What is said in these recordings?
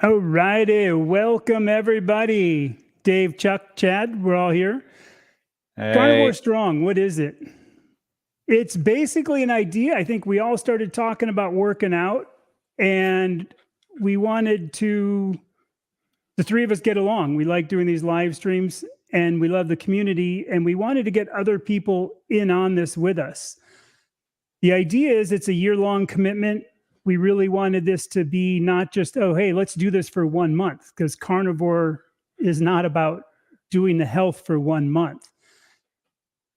All righty. Welcome, everybody. Dave, Chuck, Chad, we're all here. Carnivore Hey, Strong, what is it? It's basically an idea. I think we all started talking about working out, and we wanted the three of us get along. We like doing these live streams, and we love the community, and we wanted to get other people in on this with us. The idea is it's a year-long commitment. We really wanted this to be not just, oh, hey, let's do this for 1 month, because carnivore is not about doing the health for 1 month.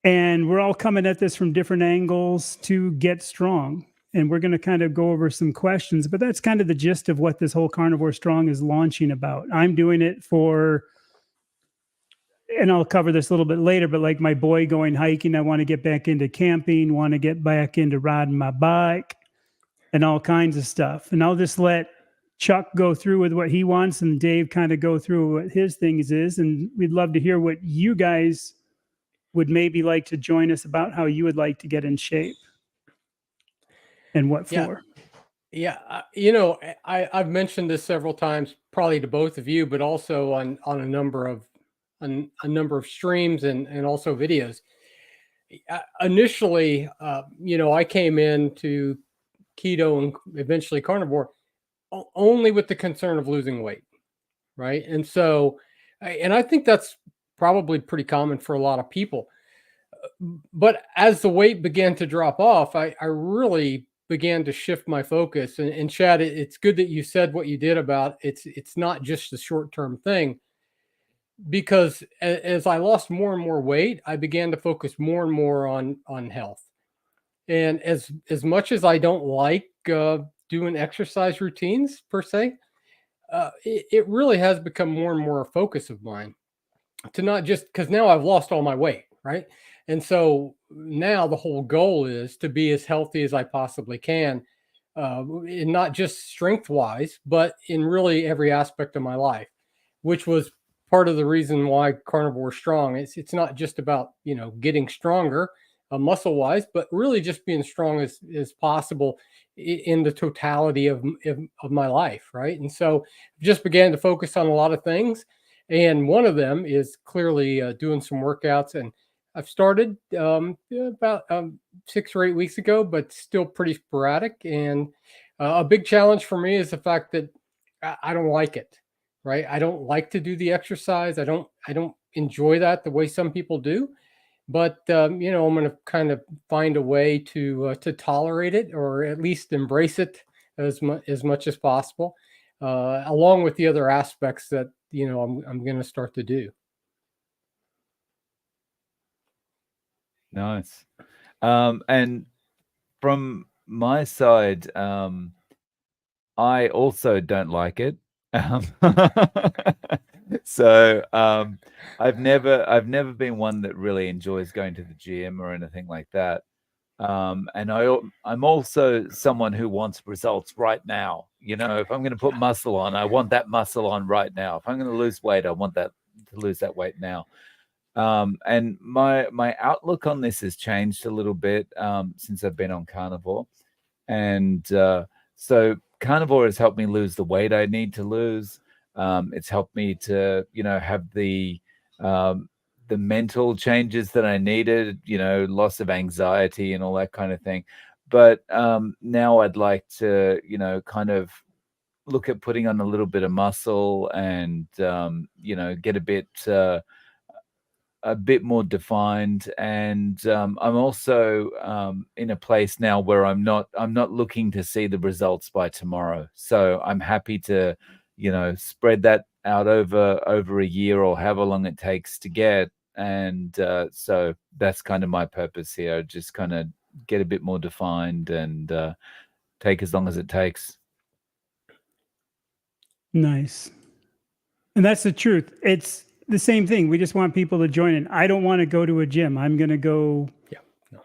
And we're all coming at this from different angles to get strong. And we're going to kind of go over some questions, but that's kind of the gist of what this whole Carnivore Strong is launching about. I'm doing it for, and I'll cover this a little bit later, but like my boy going hiking, I want to get back into camping, want to get back into riding my bike and all kinds of stuff. And I'll just let Chuck go through with what he wants and Dave kind of go through what his things is. And we'd love to hear what you guys would maybe like to join us about, how you would like to get in shape and what Yeah, for. yeah. I've mentioned this several times, probably to both of you, but also on a number of streams and also videos. Initially, I came into keto and eventually carnivore only with the concern of losing weight, right? And I think that's probably pretty common for a lot of people. But as the weight began to drop off, I really began to shift my focus. And Chad, it's good that you said what you did about it's not just a short-term thing, because as I lost more and more weight, I began to focus more and more on health. And as much as I don't like doing exercise routines per se, it really has become more and more a focus of mine, to not just because now I've lost all my weight, right? And so now the whole goal is to be as healthy as I possibly can, and not just strength wise, but in really every aspect of my life, which was part of the reason why Carnivore Strong. It's not just about getting stronger muscle wise, but really just being strong as possible in the totality of my life, right? And so just began to focus on a lot of things, and one of them is clearly doing some workouts. And I've started about 6 or 8 weeks ago, but still pretty sporadic. And a big challenge for me is the fact that I don't like it, right? I don't like to do the exercise. I don't enjoy that the way some people do. But I'm going to kind of find a way to tolerate it, or at least embrace it as much as possible, along with the other aspects that I'm going to start to do. nice. And from my side, I also don't like it. Um, so I've never been one that really enjoys going to the gym or anything like that. And I'm also someone who wants results right now. If I'm going to put muscle on, I want that muscle on right now. If I'm going to lose weight, I want that to lose that weight now. And my outlook on this has changed a little bit since I've been on carnivore, and so carnivore has helped me lose the weight I need to lose. It's helped me to have the mental changes that I needed, loss of anxiety and all that kind of thing. But now I'd like to kind of look at putting on a little bit of muscle and get a bit more defined. And I'm also in a place now where I'm not looking to see the results by tomorrow. So I'm happy to spread that out over a year or however long it takes to get. And so that's kind of my purpose here, just kind of get a bit more defined and take as long as it takes. Nice. And that's the truth. It's the same thing. We just want people to join in. I don't want to go to a gym. I'm going to go Yeah. No.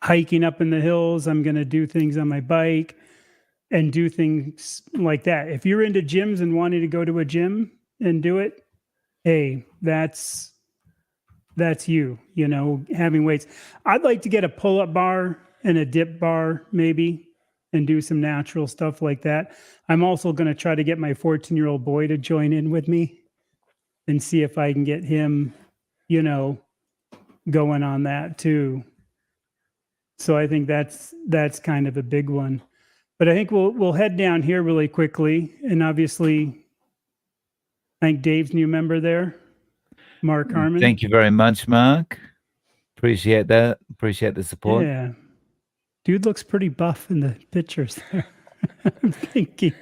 hiking up in the hills. I'm going to do things on my bike and do things like that. If you're into gyms and wanting to go to a gym and do it, hey, that's you, having weights. I'd like to get a pull-up bar and a dip bar maybe, and do some natural stuff like that. I'm also going to try to get my 14-year-old boy to join in with me and see if I can get him, you know, going on that too. So I think that's kind of a big one. But I think we'll head down here really quickly, and obviously, I think Dave's new member there, Mark Harmon. Thank you very much, Mark. Appreciate that. Appreciate the support. Yeah, dude looks pretty buff in the pictures there. I'm thinking,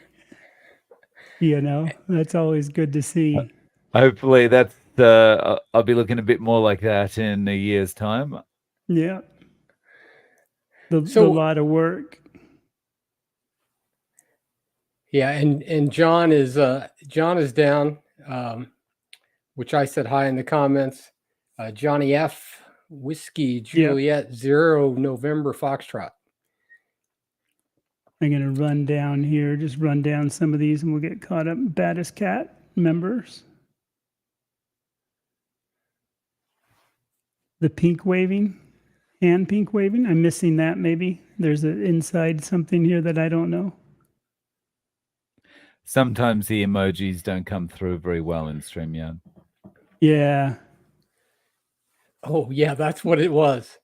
you know, that's always good to see. Hopefully, that's I'll be looking a bit more like that in a year's time. Yeah, the lot of work. Yeah, and John is down, which I said hi in the comments. Johnny F. Whiskey Juliet 0 November Foxtrot. I'm going to run down here, just run down some of these, and we'll get caught up. Baddest Cat members. The pink waving, hand pink waving. I'm missing that maybe. There's an inside something here that I don't know. Sometimes the emojis don't come through very well in StreamYard. Yeah. Oh, yeah, that's what it was.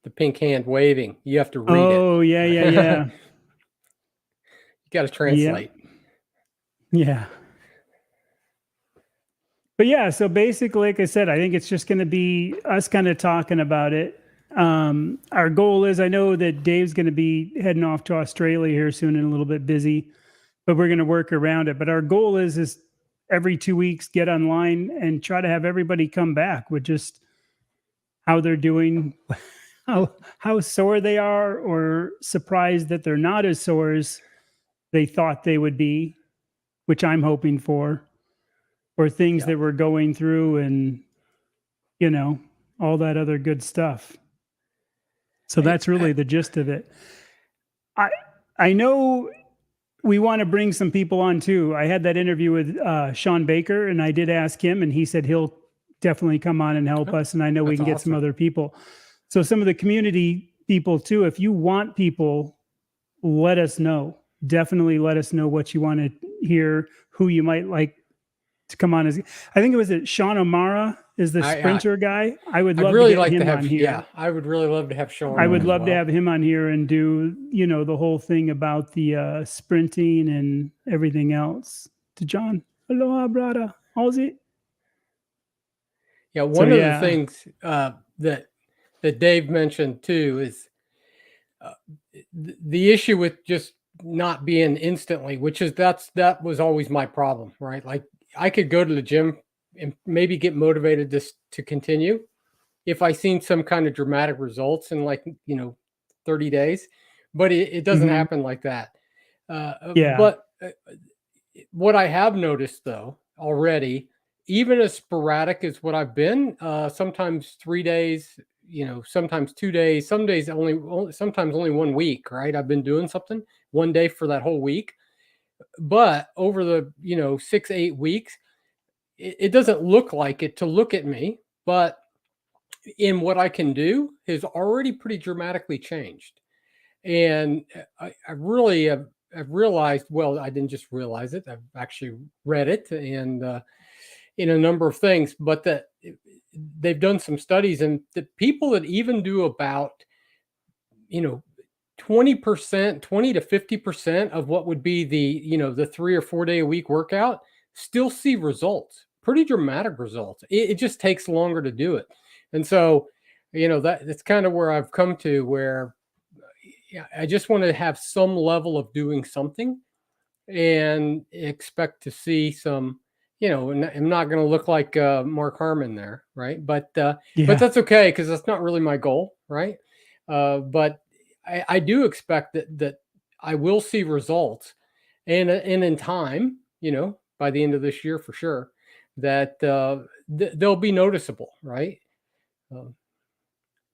The pink hand waving. You have to read it. Oh, yeah. You got to translate. Yeah. But yeah, so basically, like I said, I think it's just going to be us kind of talking about it. Our goal is, I know that Dave's going to be heading off to Australia here soon and a little bit busy, but we're going to work around it. But our goal is every 2 weeks, get online and try to have everybody come back with just how they're doing, how sore they are, or surprised that they're not as sore as they thought they would be, which I'm hoping for, or things that we're going through, and, you know, all that other good stuff. So that's really the gist of it. I know we want to bring some people on too. I had that interview with Sean Baker, and I did ask him, and he said he'll definitely come on and help us. And I know we can get some other people. So some of the community people too, if you want people, let us know. Definitely let us know what you want to hear, who you might like to come on. I think it was Sean O'Mara is the sprinter guy. I would love to get him on here. Yeah, I would really love to have Sean. I would love to have him on here and do, you know, the whole thing about the sprinting and everything else. To John, aloha, brother. How's it? Yeah, one of the things that Dave mentioned too is the issue with just not being instantly, which is that was always my problem, right? Like I could go to the gym and maybe get motivated to continue if I seen some kind of dramatic results in, like, you know, 30 days, but it doesn't happen like that. But what I have noticed though already, even as sporadic as what I've been, sometimes 3 days, you know, sometimes 2 days, some days sometimes only 1 week, right? I've been doing something 1 day for that whole week. But over the, you know, 6-8 weeks, it doesn't look like it to look at me, but in what I can do has already pretty dramatically changed. And I really have realized, well, I didn't just realize it, I've actually read it and in a number of things, but that they've done some studies, and the people that even do about, you know, 20%, 20 to 50% of what would be the, you know, the 3 or 4 day a week workout still see results, pretty dramatic results. It just takes longer to do it. And so, you know, that's kind of where I've come to, where I just want to have some level of doing something and expect to see some, you know, I'm not going to look like Mark Harmon there, right? But that's okay, because that's not really my goal, right? But I do expect that I will see results, and in time, you know, by the end of this year for sure, that they'll be noticeable, right?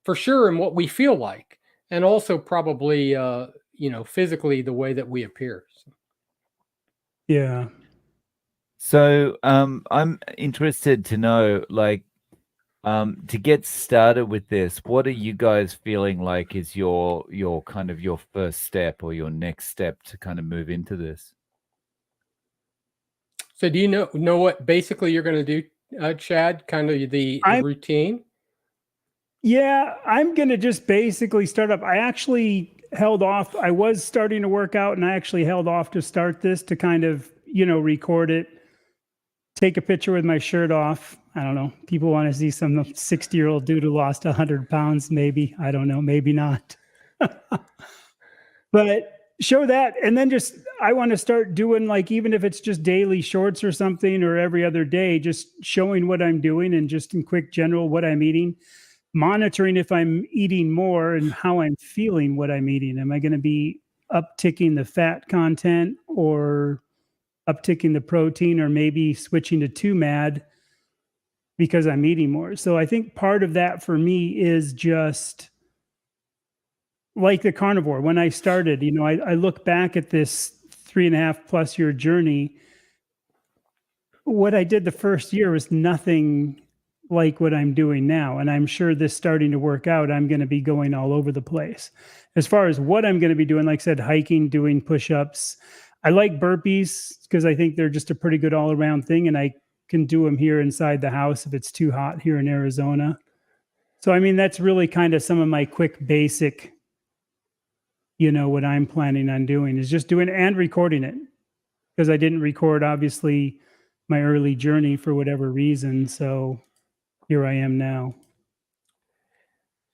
For sure, in what we feel like, and also probably, you know, physically the way that we appear. So. So I'm interested to know, like, To get started with this, what are you guys feeling like is your kind of your first step or your next step to kind of move into this? So do you know what basically you're going to do, Chad? Kind of the I'm routine. Yeah, I'm going to just basically start up. I actually held off. I was starting to work out and I actually held off to start this to kind of, record it, take a picture with my shirt off. I don't know. People want to see some 60-year-old dude who lost 100 pounds, maybe. I don't know. Maybe not. But show that. And then I want to start doing, like, even if it's just daily shorts or something, or every other day, just showing what I'm doing and just in quick general what I'm eating, monitoring if I'm eating more and how I'm feeling what I'm eating. Am I going to be upticking the fat content or upticking the protein, or maybe switching to too mad because I'm eating more? So I think part of that for me is just like the carnivore. When I started, I look back at this 3.5+ year journey. What I did the first year was nothing like what I'm doing now. And I'm sure this starting to work out, I'm going to be going all over the place. As far as what I'm going to be doing, like I said, hiking, doing push-ups. I like burpees because I think they're just a pretty good all-around thing. And I can do them here inside the house if it's too hot here in Arizona. So, I mean, that's really kind of some of my quick basic, what I'm planning on doing is just doing and recording it, because I didn't record, obviously, my early journey for whatever reason. So here I am now.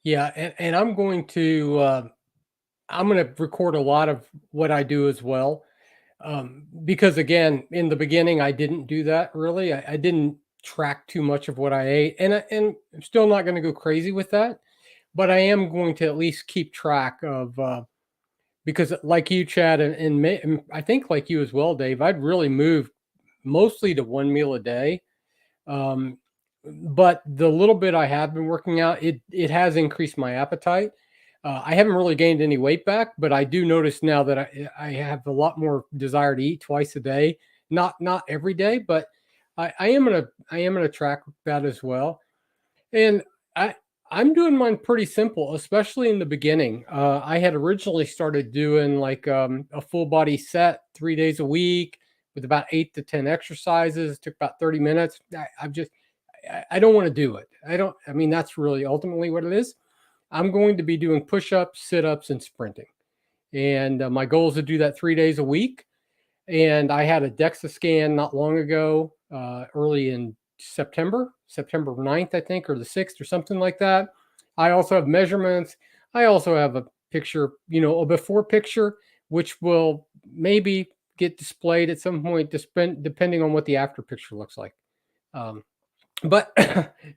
Yeah, and I'm going to record a lot of what I do as well, because again, in the beginning, I didn't do that really. I didn't track too much of what I ate, and I'm still not going to go crazy with that, but I am going to at least keep track of, because like you, Chad, and I think like you as well, Dave, I'd really moved mostly to one meal a day. Um, but the little bit I have been working out, it has increased my appetite. I haven't really gained any weight back, but I do notice now that I have a lot more desire to eat twice a day. Not every day, but I am gonna track that as well. And I I'm doing mine pretty simple, especially in the beginning. I had originally started doing like a full body set 3 days a week with about 8 to 10 exercises. Took about 30 minutes. I don't want to do it. I mean, that's really ultimately what it is. I'm going to be doing push-ups, sit-ups, and sprinting. And my goal is to do that 3 days a week. And I had a DEXA scan not long ago, early in September 9th, I think, or the 6th or something like that. I also have measurements. I also have a picture, a before picture, which will maybe get displayed at some point, depending on what the after picture looks like. But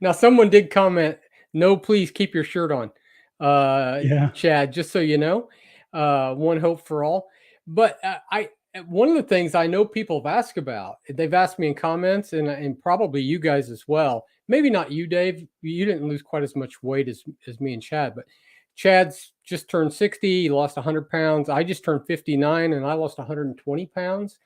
now someone did comment, no, please keep your shirt on, Yeah. Chad, just so you know, one hope for all. But one of the things I know people have asked about, they've asked me in comments, and probably you guys as well. Maybe not you, Dave. You didn't lose quite as much weight as me and Chad, but Chad's just turned 60. He lost 100 pounds. I just turned 59 and I lost 120 pounds.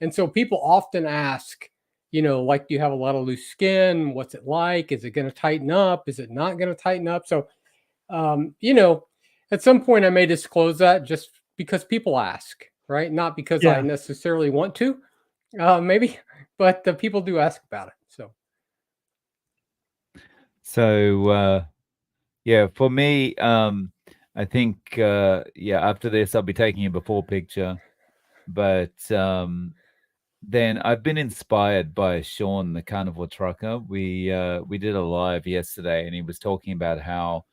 And so people often ask, like, do you have a lot of loose skin? What's it like? Is it going to tighten up? Is it not going to tighten up? So, at some point I may disclose that just because people ask, right? Not because I Yeah. necessarily want to, maybe, but the people do ask about it. So yeah, for me, I think after this I'll be taking a before picture, but then I've been inspired by Sean, the carnivore trucker. We did a live yesterday, and he was talking about how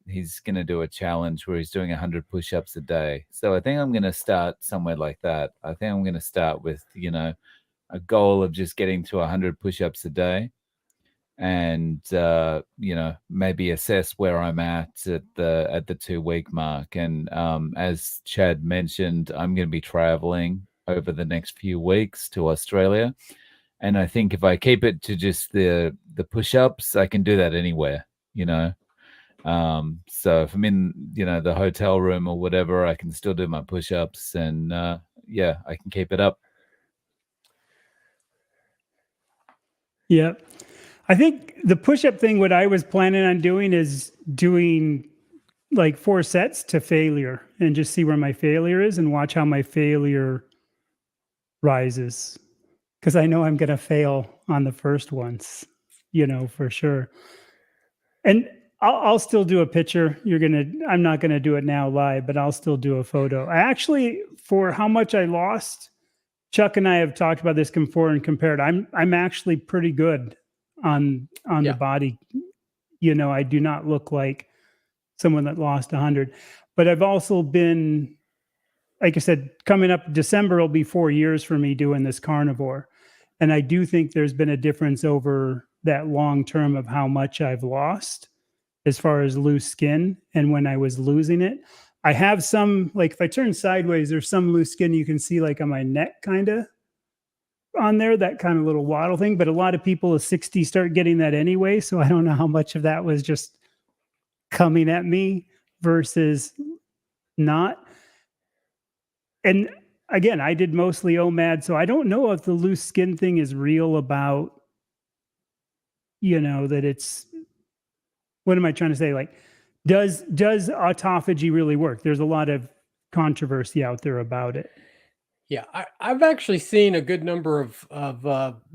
he's going to do a challenge where he's doing 100 push-ups a day. So I think I'm going to start somewhere like that. I think I'm going to start with a goal of just getting to 100 push-ups a day, and maybe assess where I'm at the 2 week mark. And as Chad mentioned, I'm going to be traveling over the next few weeks to Australia, and I think if I keep it to just the push-ups, I can do that anywhere. So if I'm in the hotel room or whatever, I can still do my push-ups, and I can keep it up. Yeah. I think the push-up thing, what I was planning on doing is doing like 4 sets to failure and just see where my failure is and watch how my failure rises. Because I know I'm going to fail on the first ones, for sure. And I'll still do a picture. I'm not going to do it now live, but I'll still do a photo. I actually, for how much I lost, Chuck and I have talked about this before and compared. I'm actually pretty good on the body. I do not look like someone that lost 100, but I've also been, like I said, coming up December will be 4 years for me doing this carnivore. And I do think there's been a difference over that long term of how much I've lost as far as loose skin. And when I was losing it, I have some, like if I turn sideways, there's some loose skin you can see like on my neck kind of on there, that kind of little waddle thing. But a lot of people at 60 start getting that anyway. So I don't know how much of that was just coming at me versus not. And again, I did mostly OMAD, so I don't know if the loose skin thing is real about, that it's, what am I trying to say? Like, does autophagy really work? There's a lot of controversy out there about it. Yeah, I've actually seen a good number of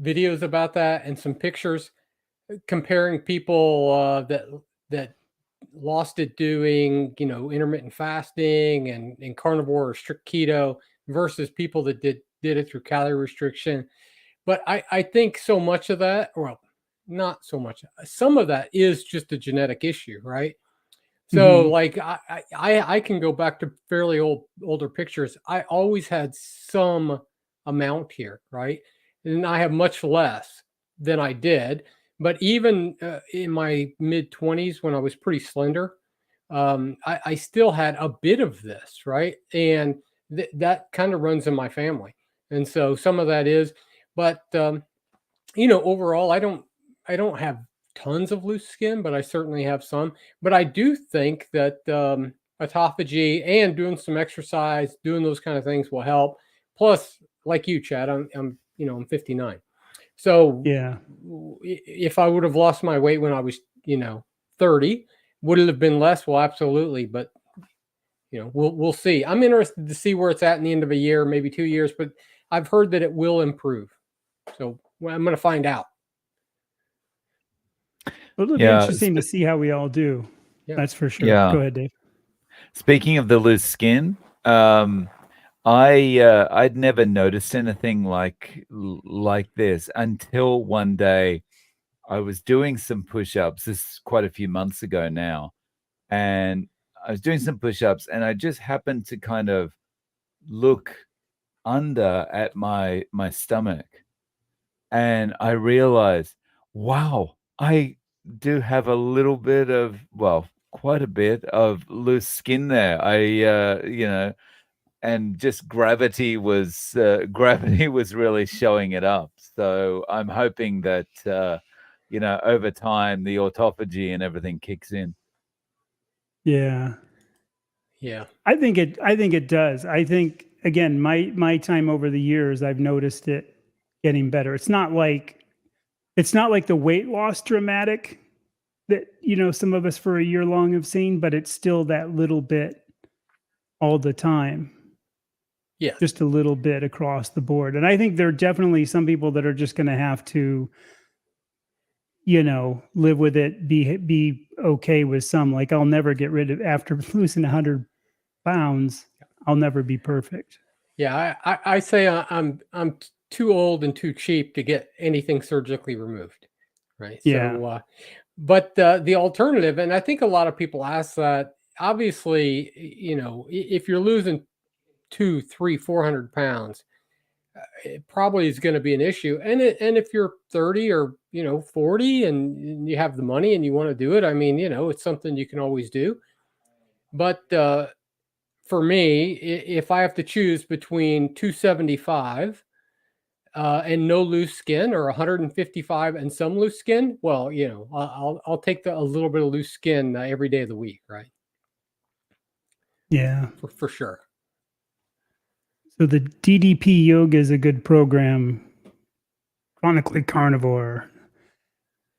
videos about that and some pictures comparing people that lost it doing intermittent fasting and carnivore or strict keto versus people that did it through calorie restriction. But I think so much of that, well, not so much, some of that is just a genetic issue, right? So like I can go back to fairly older pictures. I always had some amount here, right? And I have much less than I did. But even in my mid 20s, when I was pretty slender, I still had a bit of this, right? And that kind of runs in my family. And so some of that is, but overall, I don't have tons of loose skin, but I certainly have some. But I do think that autophagy and doing some exercise, doing those kind of things will help. Plus, like you, Chad, I'm 59. So Yeah. if I would have lost my weight when I was 30, would it have been less? Well, absolutely. But we'll see. I'm interested to see where it's at in the end of a year, maybe 2 years. But I've heard that it will improve. So I'm going to find out. It'll be interesting to see how we all do. Yeah. That's for sure. Yeah. Go ahead, Dave. Speaking of the loose skin, I'd never noticed anything like this until one day I was doing some push-ups. This is quite a few months ago now, and I was doing some push-ups, and I just happened to kind of look under at my stomach, and I realized, wow, I do have a little bit of, well, quite a bit of loose skin there. And just gravity was really showing it up. So I'm hoping that over time the autophagy and everything kicks in. Yeah. Yeah. I think it does. I think, again, my time over the years, I've noticed it getting better. It's not like the weight loss dramatic that some of us for a year long have seen, but it's still that little bit all the time. Yeah, just a little bit across the board. And I think there are definitely some people that are just going to have to live with it, be okay with some. Like, I'll never get rid of, after losing 100 pounds, I'll never be perfect. Yeah, I say I'm too old and too cheap to get anything surgically removed, right? Yeah. So, but the alternative, and I think a lot of people ask that. Obviously, if you're losing 200, 300, 400 pounds, it probably is going to be an issue. And if you're 30 or 40 and you have the money and you want to do it, I mean, it's something you can always do. But for me, if I have to choose between 275 and no loose skin, or 155 and some loose skin, well, I'll take a little bit of loose skin every day of the week, right? Yeah, for sure. So the DDP yoga is a good program. Chronically Carnivore.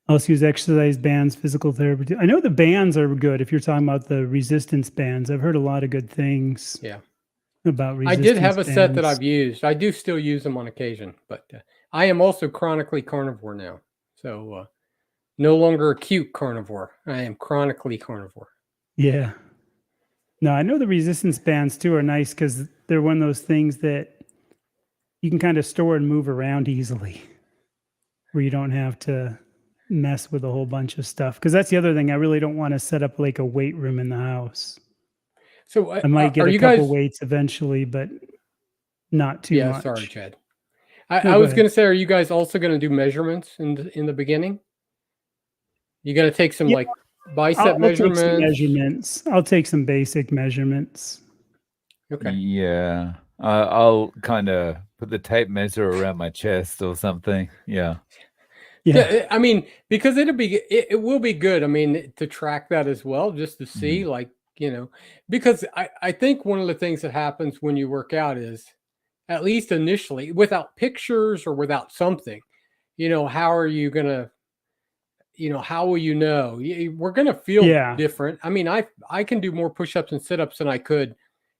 also use exercise bands, physical therapy. I know the bands are good. If you're talking about the resistance bands, I've heard a lot of good things. Yeah. About I resistance did have a set that bands. I've used. I do still use them on occasion, but I am also chronically carnivore now. So no longer acute carnivore. I am chronically carnivore. Yeah. No, I know the resistance bands too are nice because they're one of those things that you can kind of store and move around easily, where you don't have to mess with a whole bunch of stuff. Because that's the other thing. I really don't want to set up like a weight room in the house. So I might get are a you couple guys? weights eventually, but not too Yeah, much. sorry, Chad. No, I go was ahead. going to say, are you guys also going to do measurements in the beginning? You going to take some Yeah, like bicep I'll take some measurements? measurements. I'll take some basic measurements. Okay. Yeah. I'll kind of put the tape measure around my chest or something. Yeah. Yeah. I mean, because it will be good. I mean, to track that as well, just to see, like, because I think one of the things that happens when you work out is, at least initially, without pictures or without something, how are you gonna, how will you know? We're gonna feel Yeah. different. I mean, I can do more push-ups and sit-ups than I could,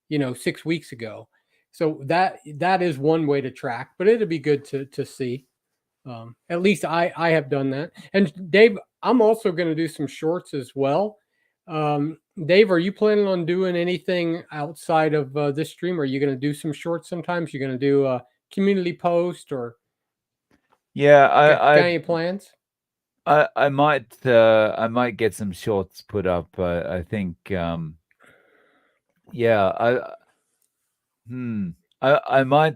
6 weeks ago. So that is one way to track, but it'd be good to see. At least I have done that. And Dave, I'm also going to do some shorts as well. Dave, are you planning on doing anything outside of this stream? Are you going to do some shorts sometimes? You're going to do a community post or Yeah, got any plans? I might get some shorts put up. I think yeah, I might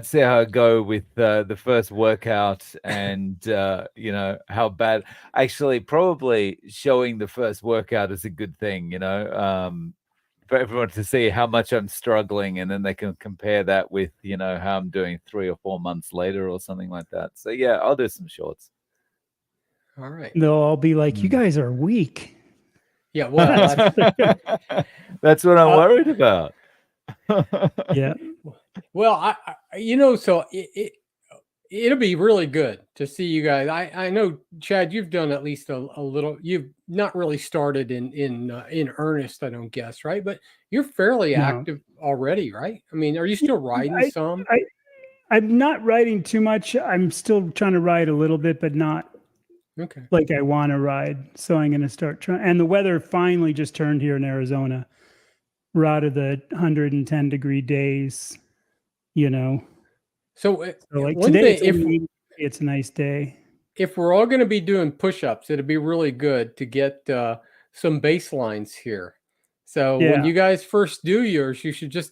see how I go with the first workout and how bad. Actually, probably showing the first workout is a good thing, for everyone to see how much I'm struggling, and then they can compare that with how I'm doing 3 or 4 months later or something like that. So yeah, I'll do some shorts. All right. They'll all be like, you guys are weak. Yeah. Well, that's what I'm worried about. Yeah. Well, so it'll be really good to see you guys. I know, Chad, you've done at least a little. You've not really started in earnest, I don't guess, right? But you're fairly No. active already, right? I mean, are you still riding some? I'm not riding too much. I'm still trying to ride a little bit, but not Okay. like I want to ride. So I'm going to start trying. And the weather finally just turned here in Arizona. We're out of the 110-degree days, So, like one today, thing, it's a nice day. if we're all going to be doing push-ups, it'd be really good to get some baselines here. So when you guys first do yours, you should just,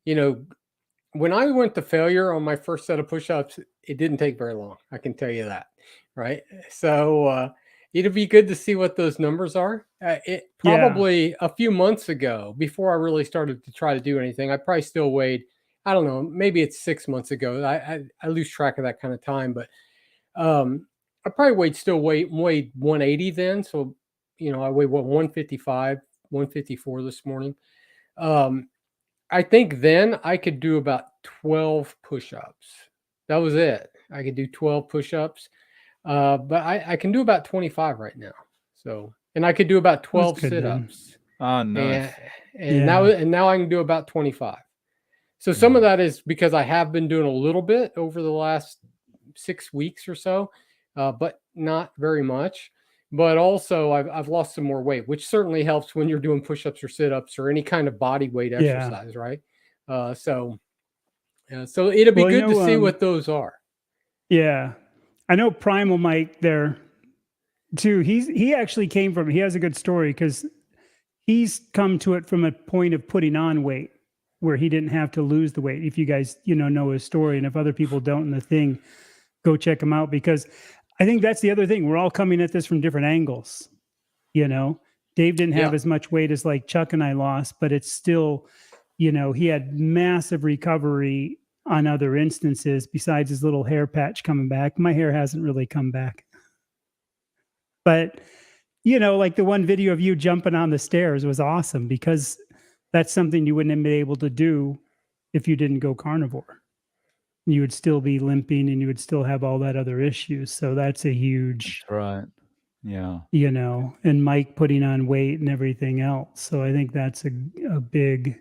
when I went to failure on my first set of push-ups, it didn't take very long. I can tell you that, right? So it'd be good to see what those numbers are. It probably a few months ago, before I really started to try to do anything, I probably still weighed, I don't know, maybe it's 6 months ago. I lose track of that kind of time, but I probably weighed 180 then. So, I weighed 155, 154 this morning. I think then I could do about 12 push-ups. That was it. I could do 12 push-ups. But I can do about 25 right now. So, and I could do about 12 sit-ups. Oh, nice. And now I can do about 25. So some of that is because I have been doing a little bit over the last 6 weeks or so, but not very much. But also I've lost some more weight, which certainly helps when you're doing push-ups or sit-ups or any kind of body weight exercise, right? So it'll be good to see what those are. Yeah. I know Primal Mike there too. He actually he has a good story because he's come to it from a point of putting on weight where he didn't have to lose the weight. If you guys, know his story, and if other people don't in the thing, go check him out, because I think that's the other thing. We're all coming at this from different angles. Dave didn't have as much weight as like Chuck and I lost, but it's still, he had massive recovery on other instances besides his little hair patch coming back. My hair hasn't really come back. But, like the one video of you jumping on the stairs was awesome, because that's something you wouldn't have been able to do if you didn't go carnivore. you would still be limping and you would still have all that other issues. So that's a huge, That's right. Yeah. and Mike putting on weight and everything else. So I think that's a big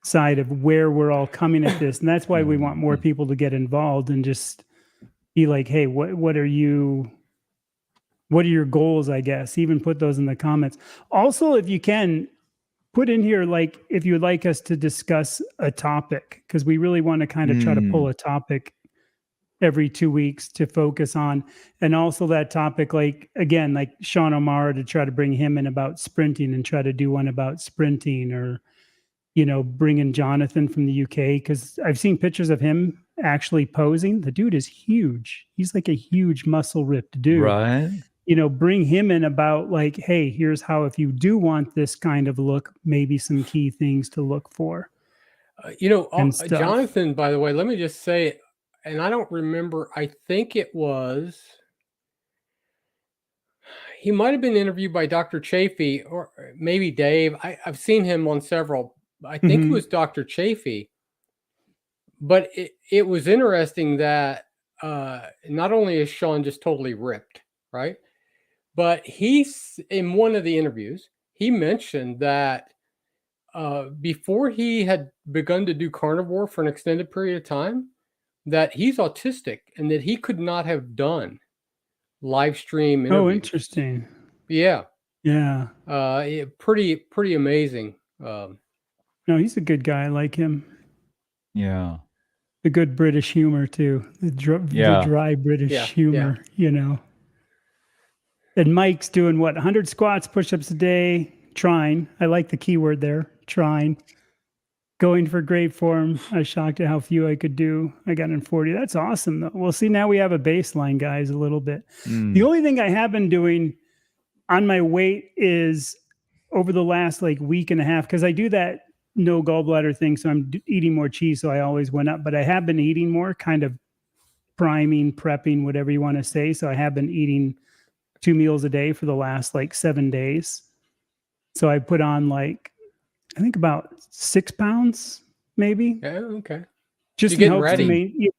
side of where we're all coming at this. And that's why we want more people to get involved and just be like, hey, what are your goals, I guess? Even put those in the comments. Also, if you can, put in here, like, if you would like us to discuss a topic, because we really want to kind of try to pull a topic every 2 weeks to focus on. And also that topic, like, again, like Sean O'Mara, to try to bring him in about sprinting and try to do one about sprinting, or, bring in Jonathan from the UK, because I've seen pictures of him actually posing. The dude is huge. He's like a huge muscle ripped dude. Right. Bring him in about like, hey, here's how, if you do want this kind of look, maybe some key things to look for. Jonathan, by the way, let me just say, and I don't remember, I think he might have been interviewed by Dr. Chafee or maybe Dave. I've seen him on several. I think it was Dr. Chafee. But it was interesting that not only is Sean just totally ripped, right? But he's, in one of the interviews, he mentioned that before he had begun to do carnivore for an extended period of time, that he's autistic and that he could not have done live stream interviews. Oh, interesting. Yeah. Yeah. Pretty amazing. No, he's a good guy. I like him. Yeah. The good British humor too. The dry British humor, And Mike's doing 100 squats, push-ups a day, trying. I like the keyword there, trying. Going for great form. I was shocked at how few I could do. I got in 40. That's awesome, though. Well, see, now we have a baseline, guys, a little bit. The only thing I have been doing on my weight is over the last week and a half, because I do that no gallbladder thing, so I'm eating more cheese, so I always went up. But I have been eating more, kind of priming, prepping, whatever you want to say. So I have been eating 2 meals a day for the last 7 days. So I put on I think about 6 pounds, maybe. Yeah, okay. Just you're getting ready.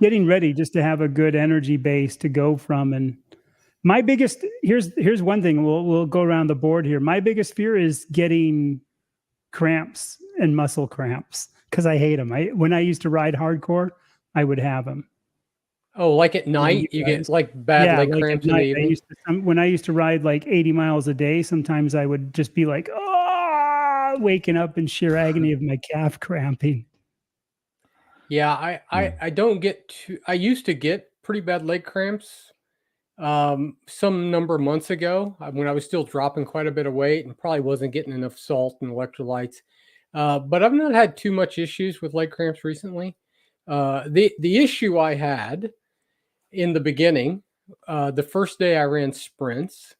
Getting ready just to have a good energy base to go from. And my biggest, here's one thing, we'll go around the board here. My biggest fear is getting cramps and muscle cramps, because I hate them. When I used to ride hardcore, I would have them. Oh, like at night, you get bad leg cramps in the evening? When I used to ride 80 miles a day, sometimes I would just be waking up in sheer agony of my calf cramping. Yeah, I don't get I used to get pretty bad leg cramps some number of months ago when I was still dropping quite a bit of weight and probably wasn't getting enough salt and electrolytes. But I've not had too much issues with leg cramps recently. The issue I had in the beginning, the first day I ran sprints,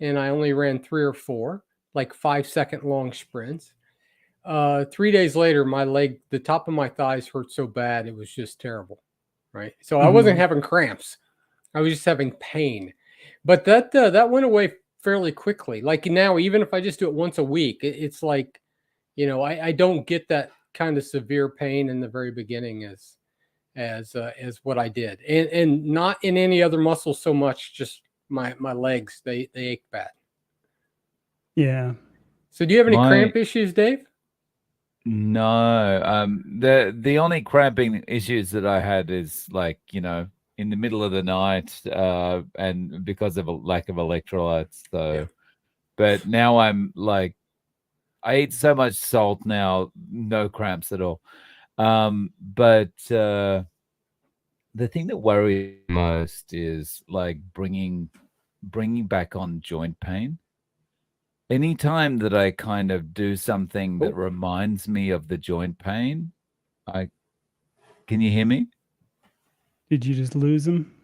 and I only ran 3 or 4, 5-second long sprints. 3 days later, my leg, the top of my thighs hurt so bad, it was just terrible. Right. So I wasn't having cramps. I was just having pain. But that went away fairly quickly. Now, even if I just do it once a week, it's I don't get that kind of severe pain in the very beginning as what I did, and not in any other muscle so much. Just my legs, they ache bad. Yeah. So do you have any cramp issues, Dave? No. The only cramping issues that I had is in the middle of the night, and because of a lack of electrolytes. So, yeah. But now I'm I eat so much salt now, no cramps at all. But the thing that worries me most is bringing back on joint pain. Anytime that I kind of do something that reminds me of the joint pain, can you hear me? Did you just lose him?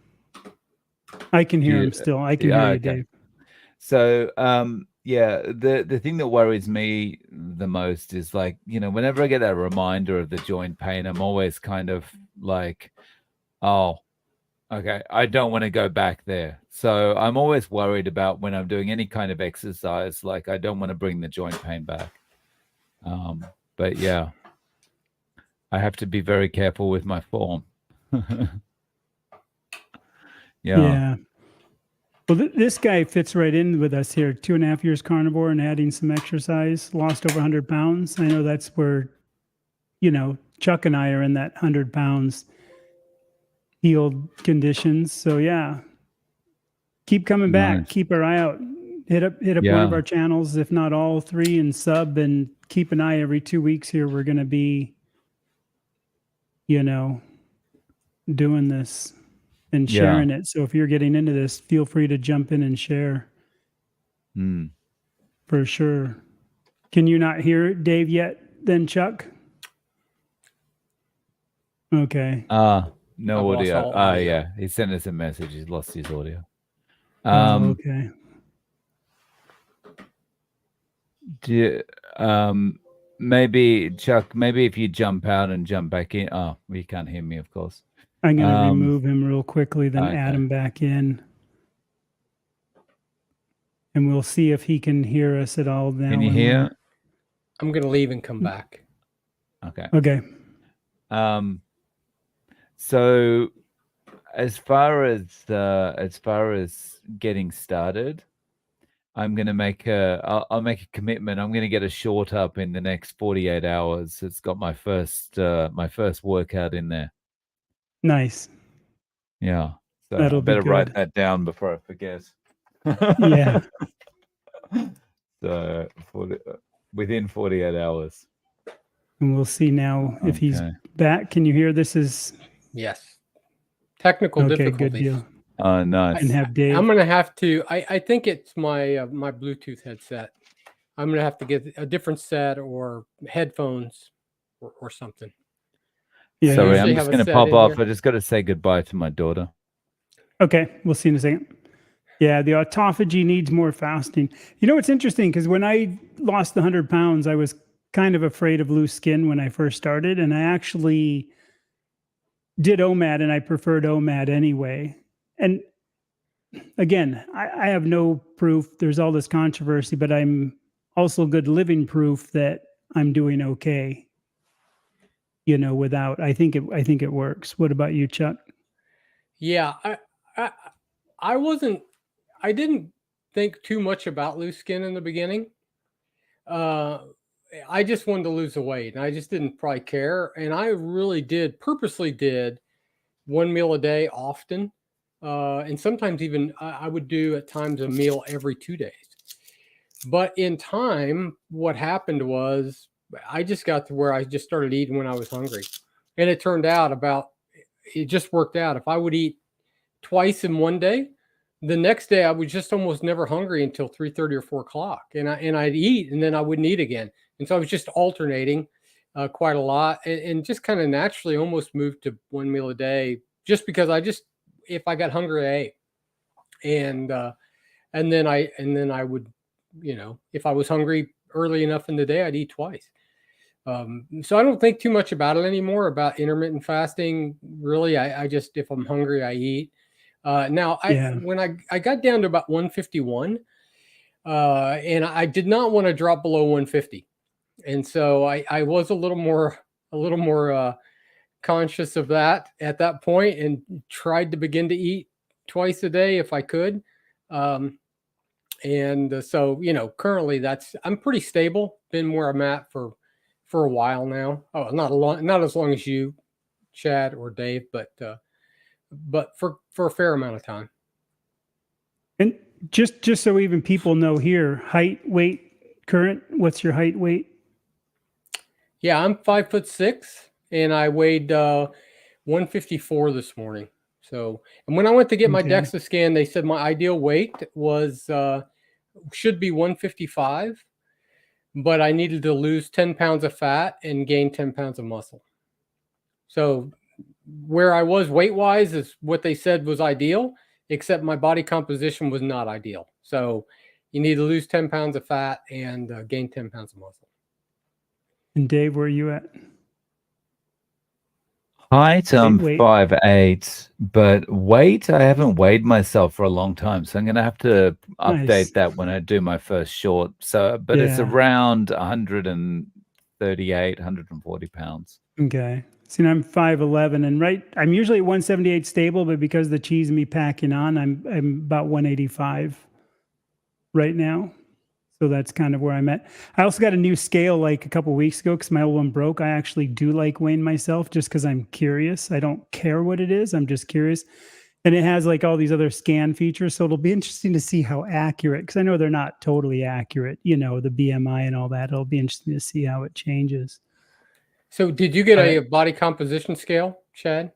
I can hear him still. I can hear you, Dave. So, the thing that worries me the most is whenever I get that reminder of the joint pain, I'm always kind of oh, okay, I don't want to go back there. So I'm always worried about when I'm doing any kind of exercise, I don't want to bring the joint pain back. But yeah, I have to be very careful with my form. Yeah. Well, this guy fits right in with us here. 2.5 years carnivore and adding some exercise, lost over 100 pounds. I know that's where, Chuck and I are in that 100 pounds healed conditions. So yeah, keep coming back. Nice. Keep our eye out. Hit up one of our channels, if not all three, and sub, and keep an eye every 2 weeks here. We're going to be, doing this and sharing it. So if you're getting into this, feel free to jump in and share. For sure. Can you not hear Dave yet then, Chuck? Okay. No audio. Yeah. He sent us a message. He's lost his audio. Okay. Maybe Chuck, if you jump out and jump back in. Oh, you can't hear me, of course. I'm going to remove him real quickly, then add him back in. And we'll see if he can hear us at all now. Can you hear? I'm going to leave and come back. Okay. Okay. So as far as getting started, I'm going to make I'll make a commitment. I'm going to get a short up in the next 48 hours. It's got my first workout in there. Nice. Yeah. So That'll I better be write good. that down before I forget. Yeah. So within 48 hours. And we'll see now if he's back. Can you hear? This is... Yes. Technical difficulties. Good deal. Oh, nice. And have Dave. I'm going to have to, I think it's my my Bluetooth headset. I'm going to have to get a different set or headphones or something. Yeah. Sorry, I'm just going to pop off. I just got to say goodbye to my daughter. Okay. We'll see in a second. Yeah. The autophagy needs more fasting. You know, it's interesting because when I lost the 100 pounds, I was kind of afraid of loose skin when I first started. And I actually did OMAD, and I preferred OMAD anyway. And again, I have no proof. There's all this controversy, but I'm also good living proof that I'm doing okay. Without, I think it works. What about you, Chuck? Yeah, I didn't think too much about loose skin in the beginning. I just wanted to lose the weight, and I just didn't probably care. And I really purposely did 1 meal a day often. And sometimes even I would do at times a meal every 2 days. But in time, what happened was I just got to where I just started eating when I was hungry. And it turned out it just worked out. If I would eat twice in one day, the next day I was just almost never hungry until 3:30 or 4 o'clock. And I'd eat, and then I wouldn't eat again. And so I was just alternating quite a lot, and just kind of naturally almost moved to 1 meal a day, just because if I got hungry, I ate. And then I would, if I was hungry early enough in the day, I'd eat twice. So I don't think too much about it anymore, about intermittent fasting. Really, I just, if I'm hungry, I eat. Now, when I got down to about 151, and I did not want to drop below 150. And so I was a little more conscious of that at that point, and tried to begin to eat twice a day if I could. So, currently I'm pretty stable, been where I'm at for a while now. Oh, not as long as you, Chad or Dave, but for a fair amount of time. And just so even people know here, height, weight, current, what's your height, weight? Yeah, I'm 5'6", and I weighed 154 this morning. So, and when I went to get my DEXA scan, they said my ideal weight should be 155, but I needed to lose 10 pounds of fat and gain 10 pounds of muscle. So where I was weight-wise is what they said was ideal, except my body composition was not ideal. So you need to lose 10 pounds of fat and gain 10 pounds of muscle. And Dave, where are you at? Height, I'm 5'8", but weight, I haven't weighed myself for a long time, so I'm going to have to update that when I do my first short. So, but it's around 138, 140 pounds. Okay. See, I'm 5'11", and I'm usually at 178 stable, but because of the cheese and me packing on, I'm about 185 right now. So that's kind of where I'm at. I also got a new scale like a couple weeks ago because my old one broke. I actually do like weighing myself just because I'm curious. I don't care what it is. I'm just curious. And it has like all these other scan features. So it'll be interesting to see how accurate, because I know they're not totally accurate, the BMI and all that. It'll be interesting to see how it changes. So did you get a body composition scale, Chad?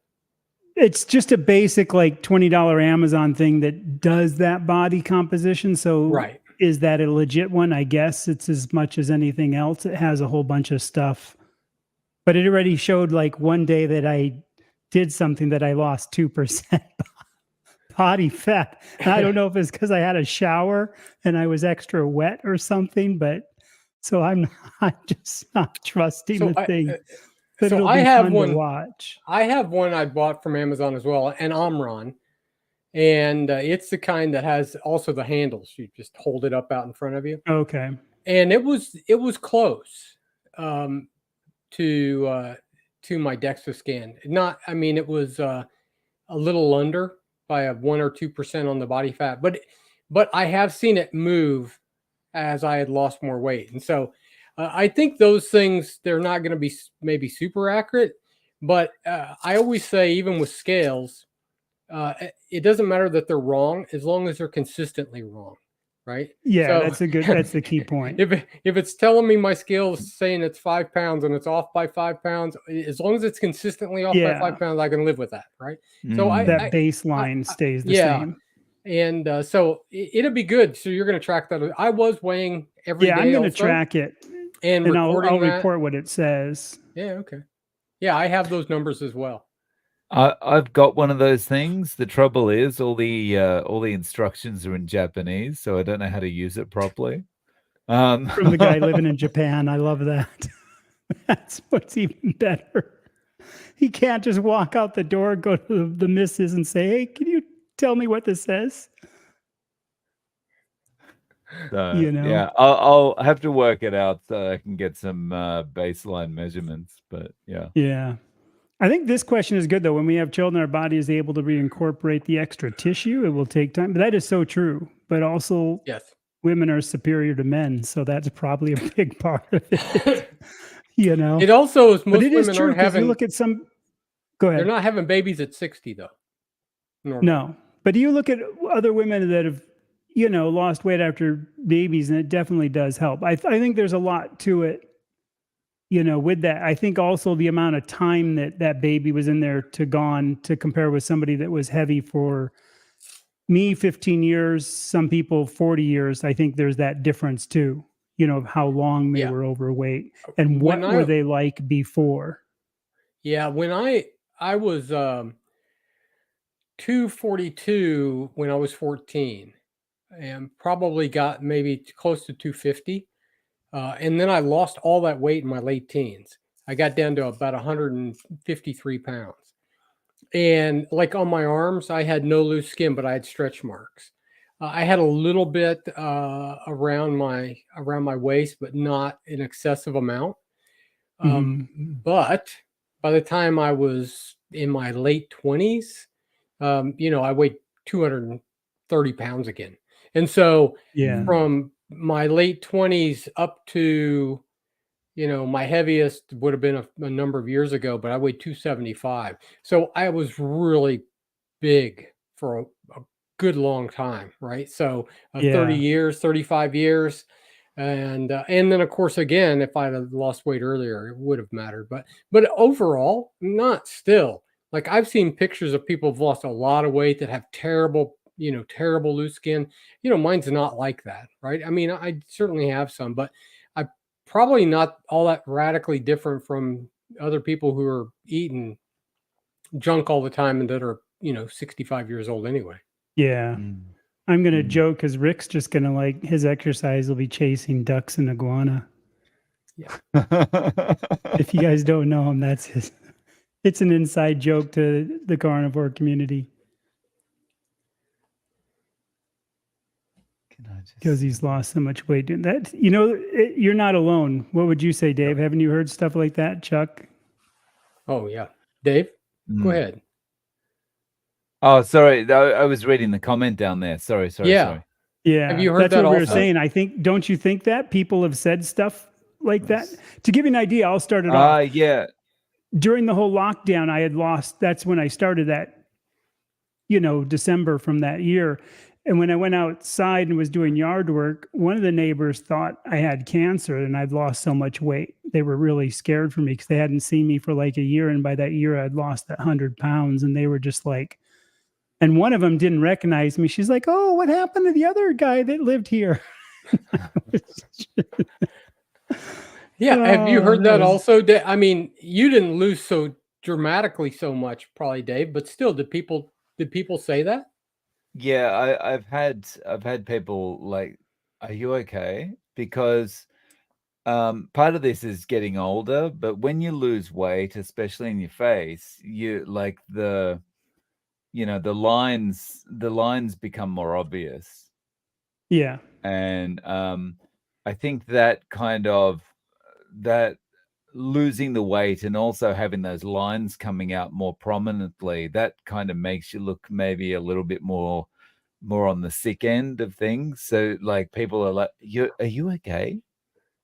It's just a basic like $20 Amazon thing that does that body composition. So Right. Is that a legit one? I guess it's as much as anything else. It has a whole bunch of stuff, but it already showed like one day that I did something that I lost 2% body fat. And I don't know if it's because I had a shower and I was extra wet or something, but so I'm just not trusting the thing. But so it'll I be have fun one to watch. I have one I bought from Amazon as well, an Omron. And it's the kind that has also the handles. You just hold it up out in front of you. Okay. And it was close to my DEXA scan. It was a little under by a 1 or 2% on the body fat, but I have seen it move as I had lost more weight. And so I think those things, they're not going to be maybe super accurate, but I always say, even with scales, it doesn't matter that they're wrong as long as they're consistently wrong, right? Yeah, so, that's the key point. If it's telling me my scale is saying it's 5 pounds and it's off by 5 pounds, as long as it's consistently off by 5 pounds, I can live with that, right? So that baseline stays the same. And so it'll be good. So you're going to track that. I was weighing every day. I'm going to track it, and I'll report what it says. Yeah, okay. Yeah, I have those numbers as well. I've got one of those things. The trouble is all the instructions are in Japanese, so I don't know how to use it properly. From the guy living in Japan, I love that. That's what's even better. He can't just walk out the door, go to the missus and say, "Hey, can you tell me what this says?" So, yeah, I'll have to work it out so I can get some baseline measurements. But yeah. I think this question is good, though. When we have children, our body is able to reincorporate the extra tissue. It will take time. But that is so true. But also, yes, women are superior to men. So that's probably a big part of it. It also is, most women true, aren't having... You look at some... Go ahead. They're not having babies at 60, though. Normally. No. But do you look at other women that have, lost weight after babies, and it definitely does help. I think there's a lot to it. With that, I think also the amount of time that baby was in there to compare with somebody that was heavy for me, 15 years, some people 40 years. I think there's that difference too, of how long they were overweight and what were they like before. Yeah. When I was 242 when I was 14 and probably got maybe close to 250. And then I lost all that weight in my late teens. I got down to about 153 pounds. And like on my arms, I had no loose skin, but I had stretch marks. I had a little bit around my waist, but not an excessive amount. But by the time I was in my late 20s, I weighed 230 pounds again. And so from my late 20s up to, my heaviest would have been a number of years ago, but I weighed 275. So I was really big for a good long time, right? So 30 years, 35 years. And then of course, again, if I had lost weight earlier, it would have mattered. But overall, not still. Like I've seen pictures of people who've lost a lot of weight that have terrible loose skin. Mine's not like that, right? I mean, I certainly have some, but I probably not all that radically different from other people who are eating junk all the time and that are, 65 years old anyway. Yeah. I'm going to joke because Rick's just going to his exercise will be chasing ducks and iguana. Yeah. If you guys don't know him, that's his. It's an inside joke to the carnivore community. Because he's lost so much weight doing that. You're not alone. What would you say, Dave? Haven't you heard stuff like that, Chuck? Oh yeah, Dave, go Mm. ahead. Oh, sorry. I was reading the comment down there. Sorry. Yeah. Have Yeah, you heard that's that what we were also? saying. I think, don't you think that people have said stuff like that? To give you an idea, I'll start it off. Yeah. During the whole lockdown, I had lost, that's when I started that, December from that year. And when I went outside and was doing yard work, one of the neighbors thought I had cancer and I'd lost so much weight. They were really scared for me because they hadn't seen me for like a year. And by that year, I'd lost that 100 pounds. And they were just like, and one of them didn't recognize me. She's like, "Oh, what happened to the other guy that lived here?" Yeah. Have you Oh, heard that that was, also? I mean, you didn't lose so dramatically so much, probably, Dave, but still, did people say that? Yeah, I've had people like, "Are you okay?" Because part of this is getting older, but when you lose weight, especially in your face, you like the lines become more obvious. yeah, And I think that that losing the weight and also having those lines coming out more prominently, that kind of makes you look maybe a little bit more on the sick end of things. So like people are like, are you okay?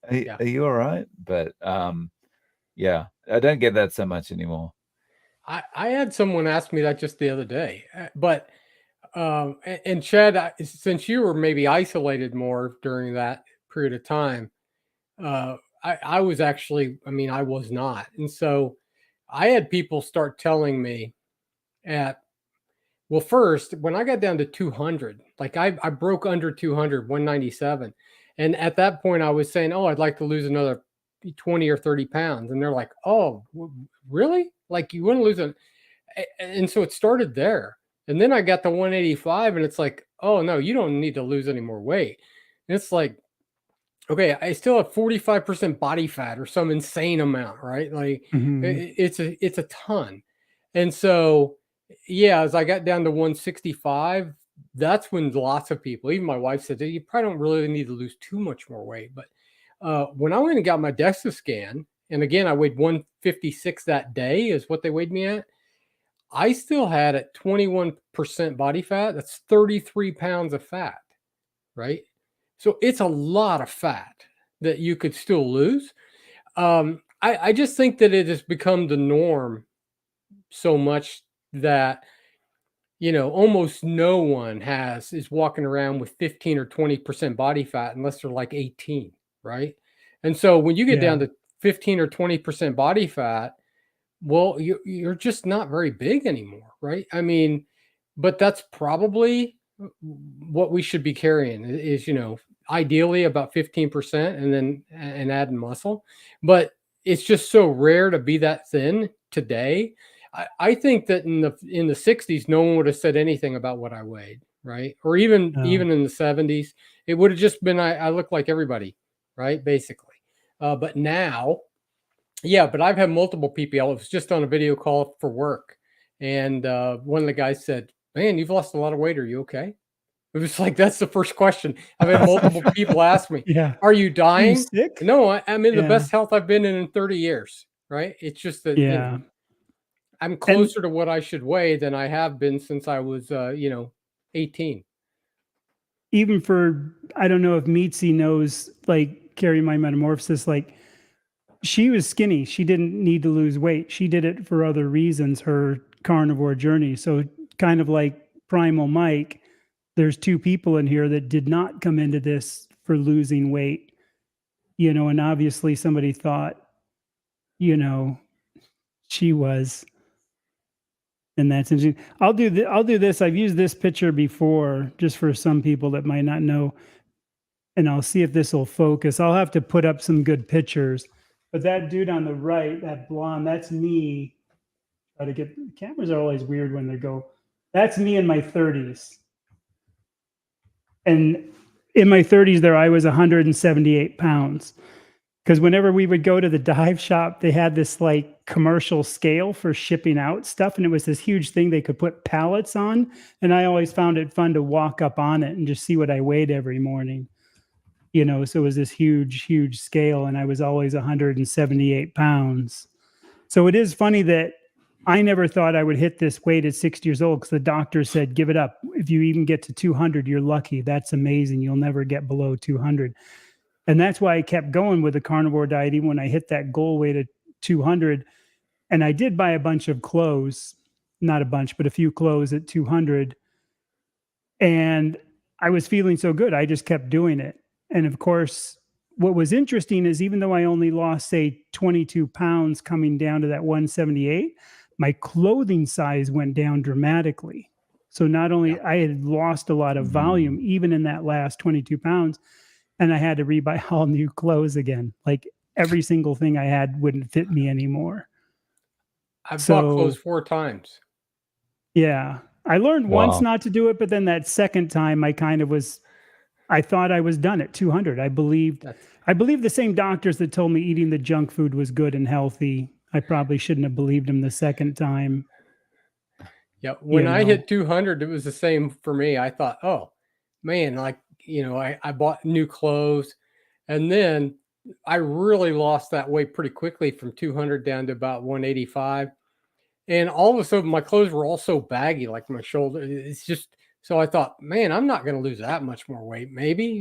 Yeah. Are you all right? But yeah, I don't get that so much anymore. I had someone ask me that just the other day, but and Chad, since you were maybe isolated more during that period of time, I was actually, I mean, I was not, and so I had people start telling me at well, first when I got down to 200, like I broke under 200, 197, and at that point I was saying, oh, I'd like to lose another 20 or 30 pounds, and they're like, oh, really? Like you wouldn't lose it? And so it started there. And then I got to 185 and it's like, oh no, you don't need to lose any more weight. And it's like, okay, I still have 45% body fat or some insane amount, right? Like mhm, it's a ton. And so yeah, as I got down to 165, that's when lots of people, even my wife said, you probably don't really need to lose too much more weight. But when I went and got my DEXA scan, and again, I weighed 156 that day is what they weighed me at. I still had at 21% body fat. That's 33 pounds of fat, right? So it's a lot of fat that you could still lose. I just think that it has become the norm so much that almost no one is walking around with 15 or 20% body fat unless they're like 18, right? And so when you get yeah, down to 15 or 20% body fat, well, you're just not very big anymore, right? I mean, but that's probably what we should be carrying is, ideally about 15% and then add muscle. But it's just so rare to be that thin today. I think that in the 60s, no one would have said anything about what I weighed, right? Or even no, in the 70s, it would have just been I look like everybody, right? Basically. But now, yeah, but I've had multiple people. I was just on a video call for work, and one of the guys said, "Man, you've lost a lot of weight. Are you okay?" It was like that's the first question. I've had multiple people ask me, yeah. "Are you Are you dying?" sick? No, I'm in the Yeah, best health I've been in 30 years. Right? It's just that yeah. I'm And closer to what I should weigh than I have been since I was 18. even for, I don't know if Meetsy knows, like Carry My Metamorphosis, like she was skinny. She didn't need to lose weight. She did it for other reasons, her carnivore journey. So kind of like Primal Mike, there's two people in here that did not come into this for losing weight, and obviously somebody thought, you know, she was, and that's interesting. I'll do this. I've used this picture before just for some people that might not know, and I'll see if this will focus. I'll have to put up some good pictures. But that dude on the right, that blonde, that's me. Try to get, cameras are always weird when they go. That's me in my 30s. And in my 30s there I was 178 pounds. Because whenever we would go to the dive shop, they had this like commercial scale for shipping out stuff. And it was this huge thing they could put pallets on. And I always found it fun to walk up on it and just see what I weighed every morning. So it was this huge, huge scale. And I was always 178 pounds. So it is funny that I never thought I would hit this weight at 60 years old because the doctor said, give it up. If you even get to 200, you're lucky. That's amazing. You'll never get below 200. And that's why I kept going with the carnivore diet, even when I hit that goal weight at 200. And I did buy a bunch of clothes, not a bunch, but a few clothes at 200. And I was feeling so good. I just kept doing it. And of course, what was interesting is even though I only lost, say, 22 pounds coming down to that 178, my clothing size went down dramatically. So not only I had lost a lot of volume, even in that last 22 pounds, and I had to rebuy all new clothes again. Like every single thing I had wouldn't fit me anymore. I've bought clothes 4 times. Yeah. I learned Wow. once not to do it, but then that second time I thought I was done at 200. I believed the same doctors that told me eating the junk food was good and healthy. I probably shouldn't have believed them the second time. Yeah. When I hit 200, it was the same for me. I thought, oh man, like, I bought new clothes, and then I really lost that weight pretty quickly from 200 down to about 185. And all of a sudden my clothes were all so baggy, like my shoulder. It's just, so I thought, man, I'm not going to lose that much more weight, maybe,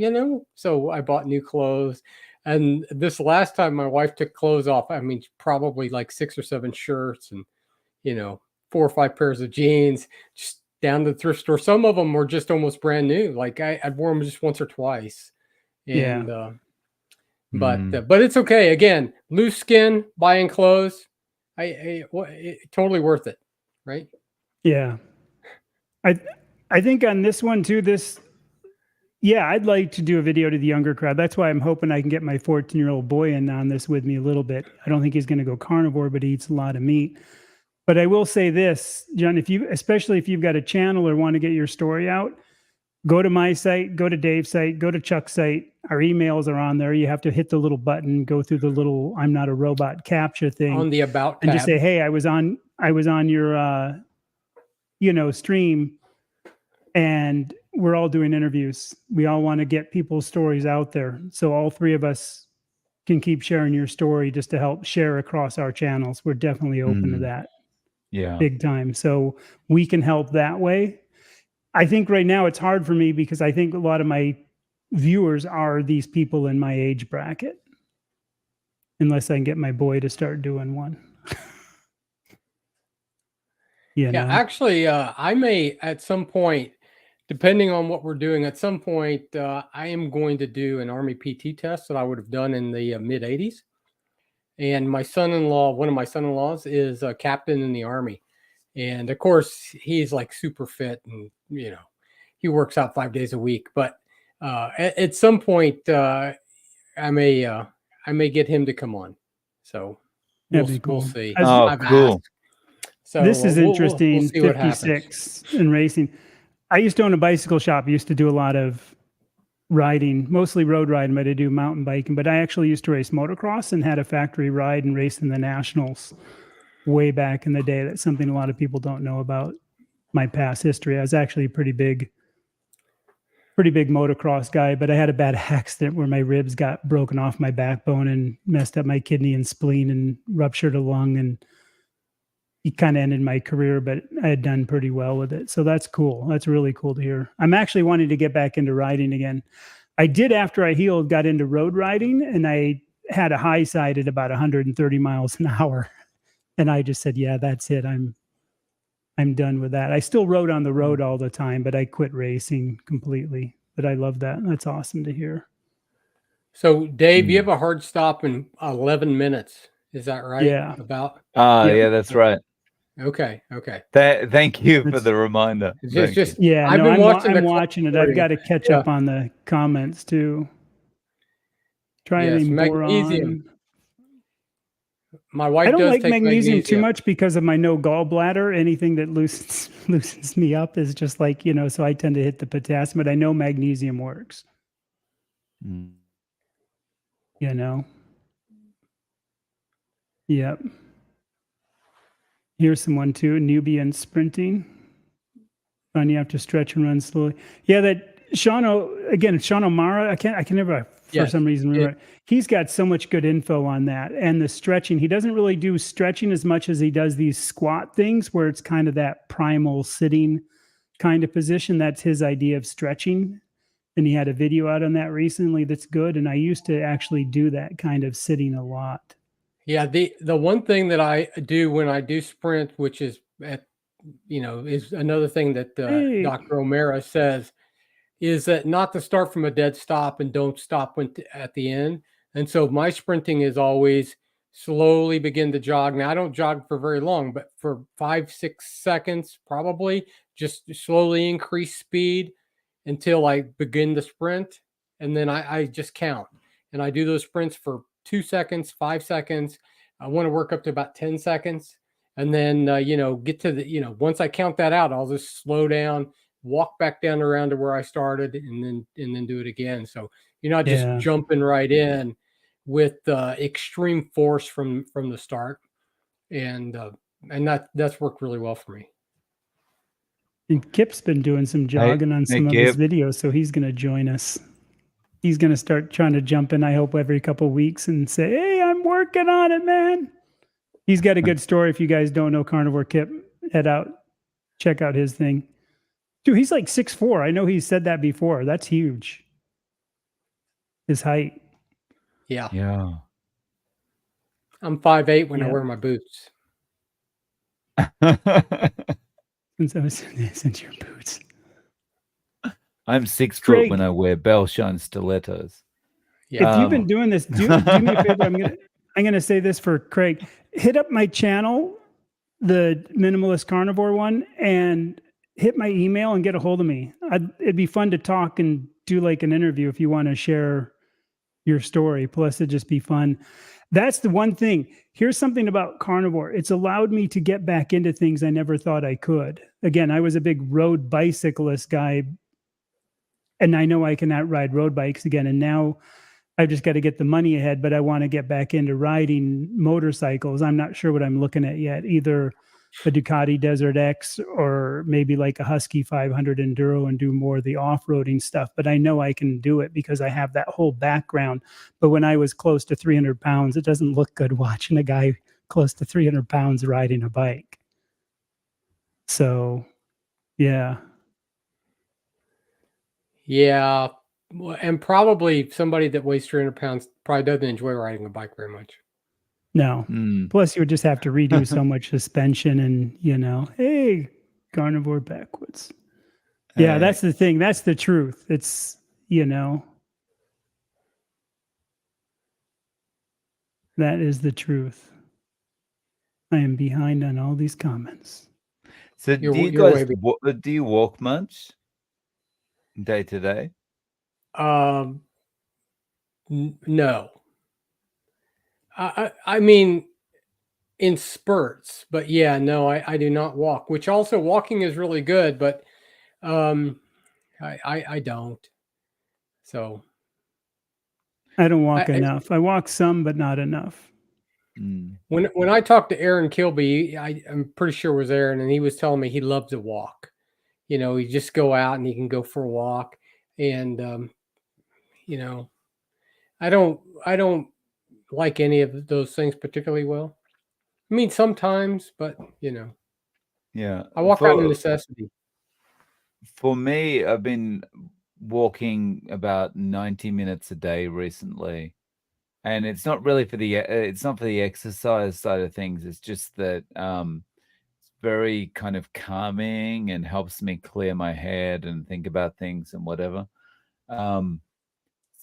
So I bought new clothes. And this last time my wife took clothes off, I mean, probably like 6 or 7 shirts and, 4 or 5 pairs of jeans, just down to the thrift store. Some of them were just almost brand new. Like I'd worn them just once or twice. And, but it's okay. Again, loose skin, buying clothes. Totally worth it, right? Yeah. I think on this one too, I'd like to do a video to the younger crowd. That's why I'm hoping I can get my 14-year-old boy in on this with me a little bit. I don't think he's going to go carnivore, but he eats a lot of meat. But I will say this, John, especially if you've got a channel or want to get your story out, go to my site, go to Dave's site, go to Chuck's site. Our emails are on there. You have to hit the little button, go through the little "I'm not a robot" captcha thing on the about and tab. just say, "Hey, I was on your stream, and we're all doing interviews. We all want to get people's stories out there. So all 3 of us can keep sharing your story just to help share across our channels. We're definitely open to that. Yeah. Big time. So we can help that way. I think right now it's hard for me because I think a lot of my viewers are these people in my age bracket. Unless I can get my boy to start doing one. Yeah, actually, I may at some point, depending on what we're doing, at some point, I am going to do an Army PT test that I would have done in the mid 80s. And my son-in-law, one of my son-in-laws, is a captain in the Army. And of course, he's like super fit and, he works out 5 days a week. But at some point, I may get him to come on. So That'd be cool. We'll see. Oh, cool. Asked. So this is interesting. We'll see what happens. 56 in racing. I used to own a bicycle shop. I used to do a lot of riding, mostly road riding, but I do mountain biking. But I actually used to race motocross and had a factory ride and race in the nationals way back in the day. That's something a lot of people don't know about my past history. I was actually a pretty big motocross guy, but I had a bad accident where my ribs got broken off my backbone and messed up my kidney and spleen and ruptured a lung, and it kind of ended my career, but I had done pretty well with it. So that's cool. That's really cool to hear. I'm actually wanting to get back into riding again. I did, after I healed, got into road riding, and I had a high side at about 130 miles an hour. And I just said, yeah, that's it. I'm done with that. I still rode on the road all the time, but I quit racing completely. But I love that. That's awesome to hear. So Dave, you have a hard stop in 11 minutes. Is that right? Yeah. About. Yeah, that's right. Okay. Thank you for the reminder. Yeah, I've been watching. I'm watching it. I've got to catch up on the comments too. Trialing magnesium. My wife. I don't like magnesium too much because of my no gallbladder. Anything that loosens me up is just like, so I tend to hit the potassium, but I know magnesium works. Yep. Here's someone too, Nubian sprinting. And you have to stretch and run slowly. Yeah, that Sean O'Mara, I can never for Yes, some reason. it- He's got so much good info on that. And the stretching, he doesn't really do stretching as much as he does these squat things where it's kind of that primal sitting kind of position. That's his idea of stretching. And he had a video out on that recently that's good. And I used to actually do that kind of sitting a lot. Yeah, the one thing that I do when I do sprint, which is is another thing that Hey. Dr. O'Mara says, is that not to start from a dead stop and don't stop at the end. And so my sprinting is always slowly begin to jog. Now I don't jog for very long, but for 5-6 seconds, probably just slowly increase speed until I begin the sprint. And then I just count and I do those sprints for 2 seconds, 5 seconds. I want to work up to about 10 seconds. And then, get to the, once I count that out, I'll just slow down, walk back down around to where I started and then do it again. So you're not just jumping right in with extreme force from the start. And that's worked really well for me. And Kip's been doing some jogging on some of his videos, so he's going to join us. He's going to start trying to jump in, I hope, every couple of weeks and say, hey, I'm working on it, man. He's got a good story. If you guys don't know Carnivore Kip, check out his thing. Dude, he's like 6'4". I know he's said that before. That's huge. His height. Yeah. Yeah. I'm 5'8" when I wear my boots. Since your boots. I'm 6 foot when I wear bell shine stilettos. Yeah. If you've been doing this, do me a favor. I'm gonna say this for Craig. Hit up my channel, the Minimalist Carnivore one, and hit my email and get a hold of me. It'd be fun to talk and do like an interview if you want to share your story. Plus, it'd just be fun. That's the one thing. Here's something about Carnivore. It's allowed me to get back into things I never thought I could. Again, I was a big road bicyclist guy, and I know I cannot ride road bikes again. And now I've just got to get the money ahead, but I want to get back into riding motorcycles. I'm not sure what I'm looking at yet. Either a Ducati Desert X or maybe like a Husky 500 Enduro and do more of the off-roading stuff. But I know I can do it because I have that whole background. But when I was close to 300 pounds, it doesn't look good watching a guy close to 300 pounds riding a bike. So, yeah. Yeah. And probably somebody that weighs 300 pounds probably doesn't enjoy riding a bike very much. No. Plus, you would just have to redo so much suspension and, hey, Carnivore backwards. Yeah, that's the thing. That's the truth. It's, that is the truth. I am behind on all these comments. So do you walk much day to day? No. I mean, in spurts, but yeah, no, I do not walk, which also walking is really good, but I don't. So I don't walk enough. I walk some, but not enough. When I talked to Aaron Kilby, I'm pretty sure it was Aaron, and he was telling me he loves to walk. He just go out and he can go for a walk. And I don't like any of those things particularly well. I mean, sometimes, but yeah, I walk out of necessity. For me, I've been walking about 90 minutes a day recently, and it's not really for the exercise side of things. It's just that it's very kind of calming and helps me clear my head and think about things and whatever.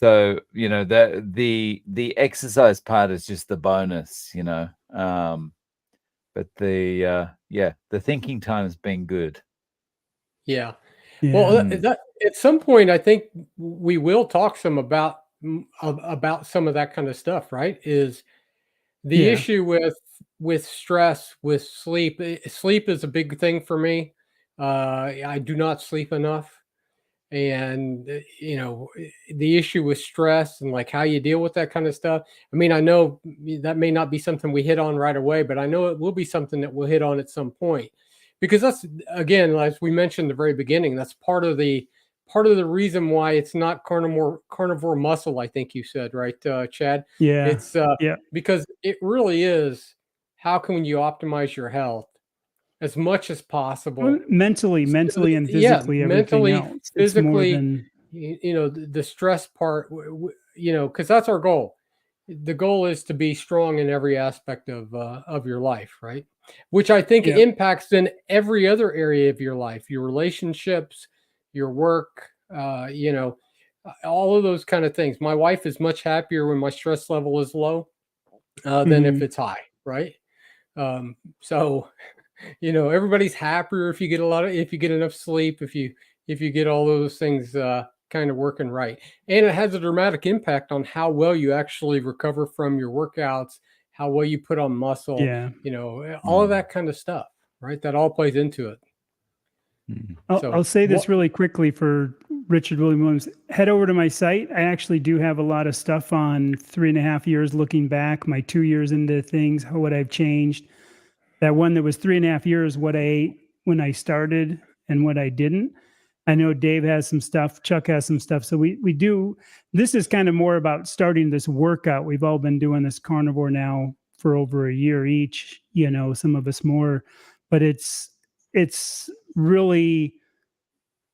So that the exercise part is just the bonus, but the thinking time has been good. Yeah. Well, that at some point, I think we will talk some about some of that kind of stuff, right? Is the issue with stress, with sleep. Sleep is a big thing for me. I do not sleep enough. And, the issue with stress and like how you deal with that kind of stuff. I mean, I know that may not be something we hit on right away, but I know it will be something that we'll hit on at some point, because that's, again, as we mentioned at the very beginning, that's part of the part of the reason why it's not carnivore muscle, I think you said, right, Chad? Yeah. It's Yeah. because it really is, how can you optimize your health as much as possible? Well, mentally and physically, everything mentally, else. It's more physically, than the stress part, because that's our goal. The goal is to be strong in every aspect of your life, right? Which I think Yeah. impacts in every other area of your life, your relationships, your work, all of those kind of things. My wife is much happier when my stress level is low than if Mhm. it's high, right? So everybody's happier if you get if you get enough sleep, if you get all those things kind of working right. And it has a dramatic impact on how well you actually recover from your workouts, how well you put on muscle, Yeah. all of that kind of stuff, right? That all plays into it. Mm. I'll say this really quickly for Richard Williams. Head over to my site. I actually do have a lot of stuff on 3.5 years looking back, my 2 years into things, what I've changed. That one that was 3.5 years, what I ate when I started and what I didn't. I know Dave has some stuff, Chuck has some stuff. So we do, this is kind of more about starting this workout. We've all been doing this carnivore now for over a year each, some of us more, but it's really,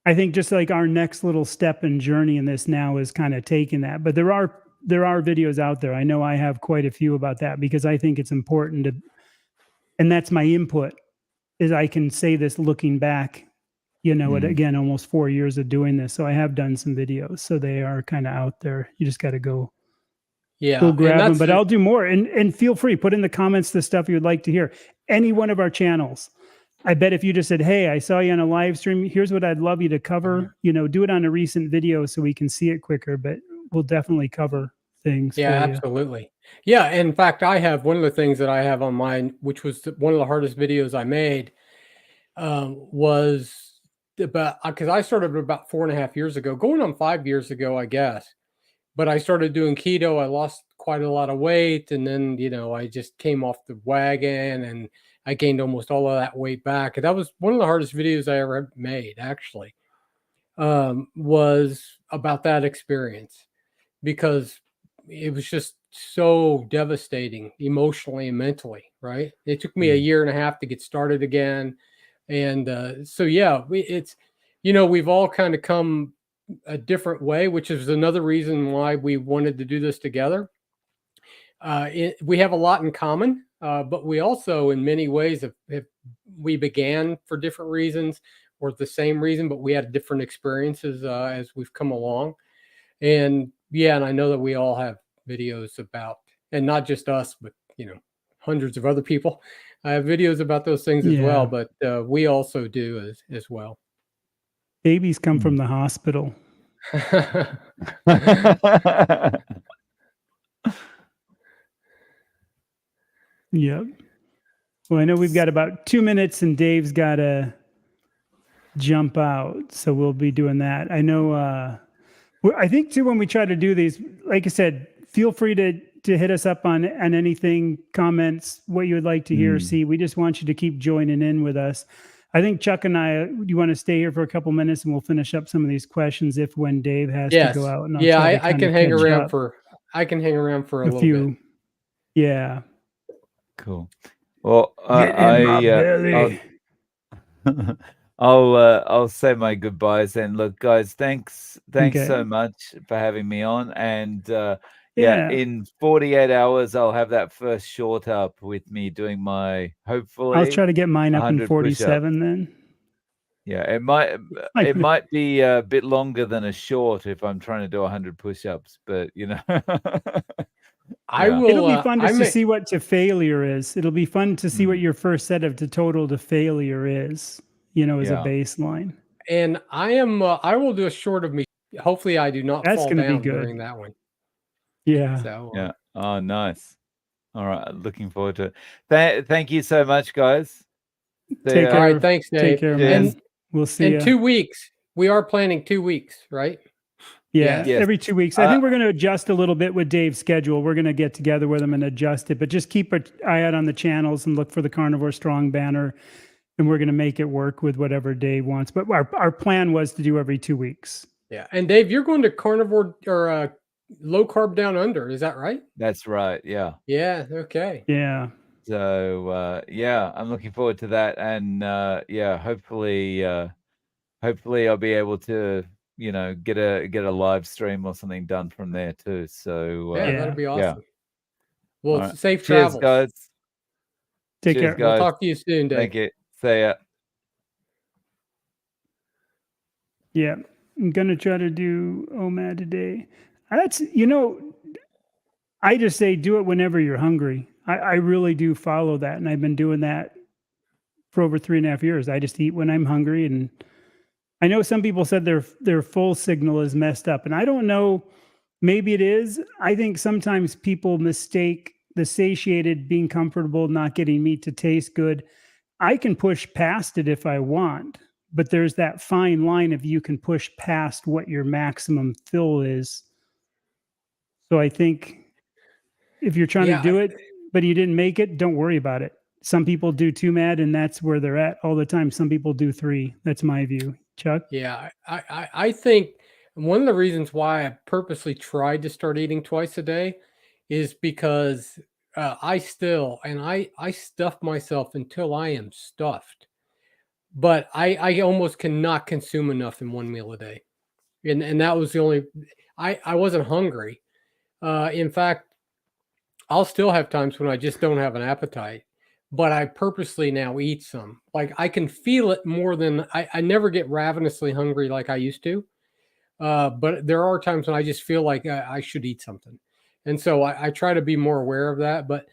I think just like our next little step and journey in this now is kind of taking that. But there are videos out there. I know I have quite a few about that because I think it's important to, and that's my input, is I can say this looking back, again, almost 4 years of doing this. So I have done some videos. So they are kind of out there. You just got to go grab them. But I'll do more. And feel free, put in the comments the stuff you would like to hear. Any one of our channels. I bet if you just said, hey, I saw you on a live stream, here's what I'd love you to cover, do it on a recent video so we can see it quicker, but we'll definitely cover things. Yeah, for you. absolutely. Yeah. In fact, I have one of the things that I have on mine, which was one of the hardest videos I made, was about, because I started about 4.5 years ago, going on 5 years ago, I guess. But I started doing keto. I lost quite a lot of weight. And then, I just came off the wagon and I gained almost all of that weight back. And that was one of the hardest videos I ever made, actually, was about that experience, because it was just so devastating emotionally and mentally, right? It took me a year and a half to get started again. And so, yeah, we've all kind of come a different way, which is another reason why we wanted to do this together. We have a lot in common, but we also, in many ways, we began for different reasons or the same reason, but we had different experiences as we've come along. And I know that we all have videos about, and not just us, but hundreds of other people. I have videos about those things as well, but we also do as well. Babies come from the hospital. Yep. Well, I know we've got about 2 minutes and Dave's got to jump out. So we'll be doing that. I know, I think too, when we try to do these, like I said, feel free to hit us up on anything, comments, what you would like to hear or see. We just want you to keep joining in with us. I think Chuck and I, you want to stay here for a couple minutes and we'll finish up some of these questions when Dave has to go out. And I can hang around for a little bit. Yeah. Cool. Well, I'll say my goodbyes and look, guys, thanks so much for having me on. And in 48 hours, I'll have that first short up with me doing my, hopefully, I'll try to get mine up in 47 push-ups. then. Yeah, it might be a bit longer than a short if I'm trying to do 100 push-ups, but I will. It'll be fun to see what to failure is. It'll be fun to see what your first set of total to failure is, as a baseline. And I will do a short of me. Hopefully I do not fall down during that one. Yeah. So, yeah. Oh, nice. All right. Looking forward to it. Thank you so much, guys. Take care. All right. Thanks, Dave. Take care, man. And we'll see you. 2 weeks. We are planning 2 weeks, right? Yeah, yes. Every 2 weeks. I think we're going to adjust a little bit with Dave's schedule. We're going to get together with him and adjust it, but just keep an eye out on the channels and look for the Carnivore Strong banner. and we're going to make it work with whatever Dave wants. But our plan was to do every 2 weeks. Yeah. And Dave, you're going to carnivore or low carb down under. Is that right? That's right. Yeah. Yeah. Okay. Yeah. So yeah, I'm looking forward to that, and yeah, hopefully I'll be able to, you know, get a live stream or something done from there too. So Yeah, Yeah. that'd be yeah. awesome. Well, All right. safe Cheers, travels. guys. Take Cheers, care. We'll guys. talk to you soon, Dave. Thank you. See ya. Yeah. I'm going to try to do OMAD today. That's, I just say do it whenever you're hungry. I really do follow that. And I've been doing that for over 3.5 years. I just eat when I'm hungry. And I know some people said their full signal is messed up. And I don't know, maybe it is. I think sometimes people mistake the satiated being comfortable, not getting meat to taste good. I can push past it if I want, but there's that fine line of you can push past what your maximum fill is. So I think if you're trying to do it, but you didn't make it, don't worry about it. Some people do 2 MAD and that's where they're at all the time. Some people do 3. That's my view. Chuck? Yeah, I think one of the reasons why I purposely tried to start eating twice a day is because I stuff myself until I am stuffed. But I almost cannot consume enough in one meal a day. And that was the only, I wasn't hungry. In fact, I'll still have times when I just don't have an appetite, but I purposely now eat some. Like I can feel it more than I never get ravenously hungry like I used to. But there are times when I just feel like I should eat something. And so I try to be more aware of that. But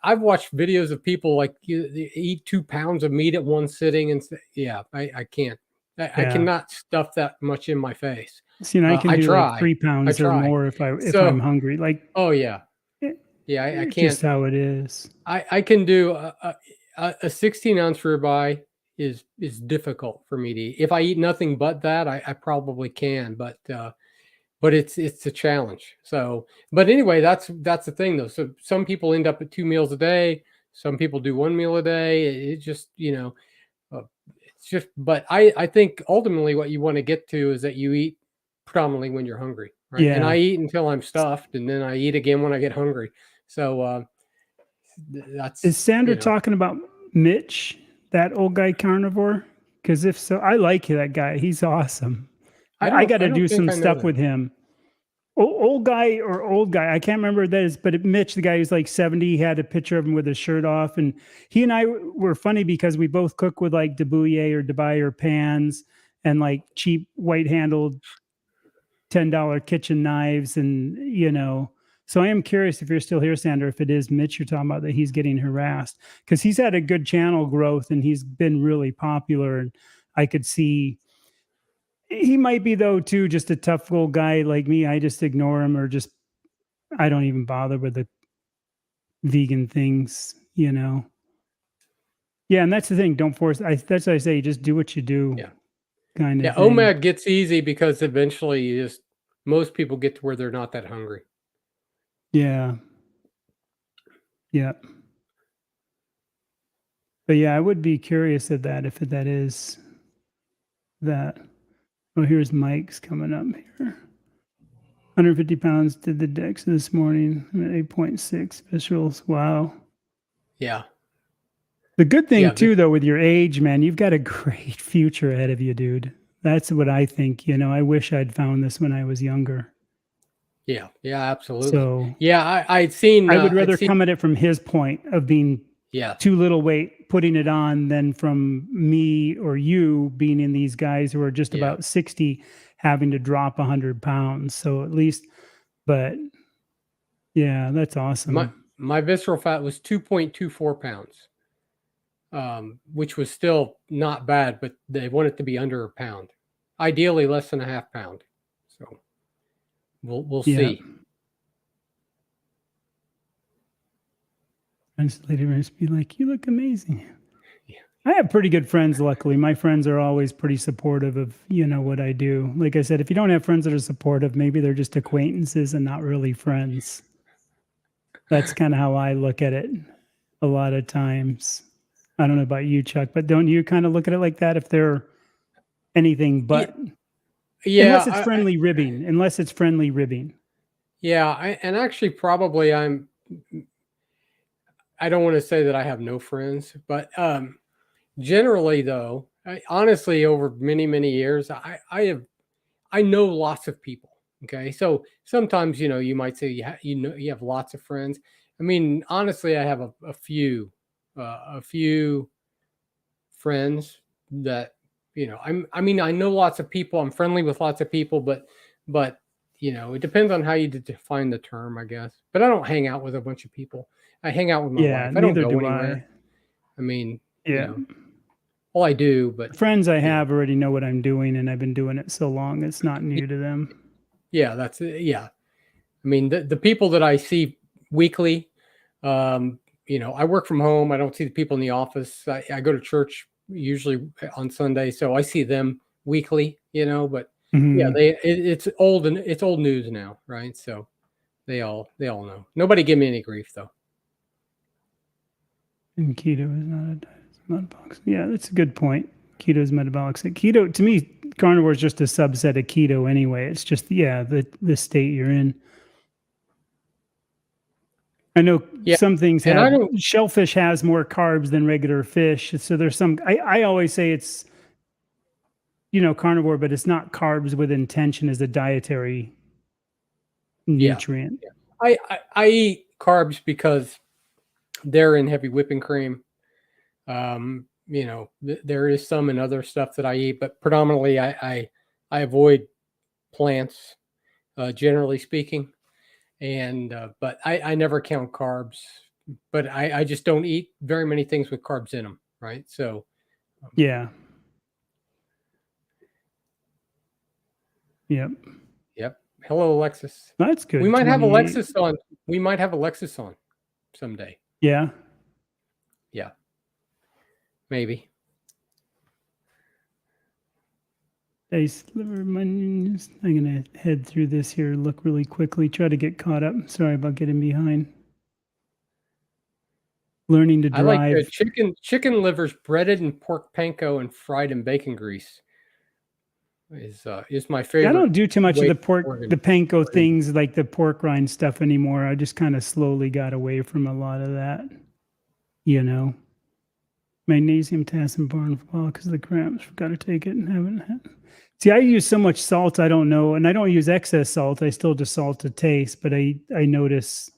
I've watched videos of people like they eat 2 pounds of meat at one sitting. And yeah, I can't. I cannot stuff that much in my face. See, and I can do like 3 pounds or try. more if I'm hungry. Like, oh yeah. Yeah, I can't. Just how it is. I can do a 16-ounce ribeye is difficult for me to eat. If I eat nothing but that, I probably can, but it's a challenge. So, but anyway, that's the thing though. So some people end up at 2 meals a day. Some people do 1 meal a day. It just, it's just, but I think ultimately what you want to get to is that you eat predominantly when you're hungry, right? Yeah. And I eat until I'm stuffed and then I eat again when I get hungry. So that's. Is Sandra talking about Mitch, that old guy carnivore? Because if so, I like that guy. He's awesome. I got to do some stuff with him. Old guy. I can't remember that is, but Mitch, the guy who's like 70, he had a picture of him with his shirt off. And he and I were funny because we both cook with like Debouillet or Debye pans and like cheap white handled $10 kitchen knives. And, so I am curious if you're still here, Sandra, if it is Mitch you're talking about that he's getting harassed, because he's had a good channel growth and he's been really popular. And I could see he might be, though, too, just a tough old guy like me. I just ignore him or just I don't even bother with the vegan things, Yeah, and that's the thing. Don't force. That's what I say. Just do what you do. Yeah. Kind of. Yeah. thing. OMAD gets easy because eventually most people get to where they're not that hungry. Yeah. Yeah. But yeah, I would be curious at that if that is that. Oh, here's Mike's coming up here. 150 pounds did the DEX this morning. I'm at 8.6 viscerals. Wow. Yeah. The good thing too, though, with your age, man, you've got a great future ahead of you, dude. That's what I think. I wish I'd found this when I was younger. Yeah. Yeah, absolutely. So yeah, I'd seen. I would rather come at it from his point of being too little weight, putting it on, than from me or you being in these guys who are just about 60, having to drop 100 pounds. So at least, but yeah, that's awesome. My visceral fat was 2.24 pounds, which was still not bad, but they want it to be under a pound, ideally less than a half pound. So we'll see. And lady must be like, you look amazing. Yeah. I have pretty good friends, luckily. My friends are always pretty supportive of, what I do. Like I said, if you don't have friends that are supportive, maybe they're just acquaintances and not really friends. That's kind of how I look at it a lot of times. I don't know about you, Chuck, but don't you kind of look at it like that if they're anything but, unless it's Yeah, friendly ribbing, unless it's friendly ribbing. and actually probably I don't want to say that I have no friends, but generally though, honestly, over many, many years, I know lots of people. Okay. So sometimes, you might say you have lots of friends. I mean, honestly, I have a few friends that, I mean, I know lots of people, I'm friendly with lots of people, but it depends on how you define the term, I guess. But I don't hang out with a bunch of people. I hang out with my Yeah, wife. I don't neither go do anywhere. I. I mean, Yeah. well, I do, but Friends I you know, have already know what I'm doing, and I've been doing it so long, it's not new to them. yeah, that's it. Yeah. I mean, the people that I see weekly, I work from home. I don't see the people in the office. I go to church usually on Sunday, so I see them weekly, but yeah, Mhm. it's old news now, right? So they all know. Nobody give me any grief though. And keto is not a diet, it's metabolic. Yeah, that's a good point. Keto is metabolic state. Keto, to me, carnivore is just a subset of keto anyway. It's just, the state you're in. I know Yeah, some things and I have, don't. shellfish has more carbs than regular fish. So there's some, I always say it's, carnivore, but it's not carbs with intention as a dietary Yeah, nutrient. I eat carbs because they're in heavy whipping cream. There is some and other stuff that I eat, but predominantly I avoid plants, generally speaking. And but I never count carbs, but I just don't eat very many things with carbs in them, right? So Yeah. Yep. yep. Hello, Alexis. That's We good. might have 28. Alexis on. We might have Alexis on someday. Yeah. Yeah, maybe. Nice liver onions. I'm going to head through this here, look really quickly, try to get caught up. Sorry about getting behind. Learning to I like drive. chicken livers breaded in pork panko and fried in bacon grease. Is my I favorite don't do too much of way the of pork, the organ. panko things like the pork rind stuff anymore. I just kind of slowly got away from a lot of that, you know. Magnesium, potassium, barnfall because of the cramps. Got to take it and haven't had. See, I use so much salt, I don't know, and I don't use excess salt. I still just salt to taste, but I notice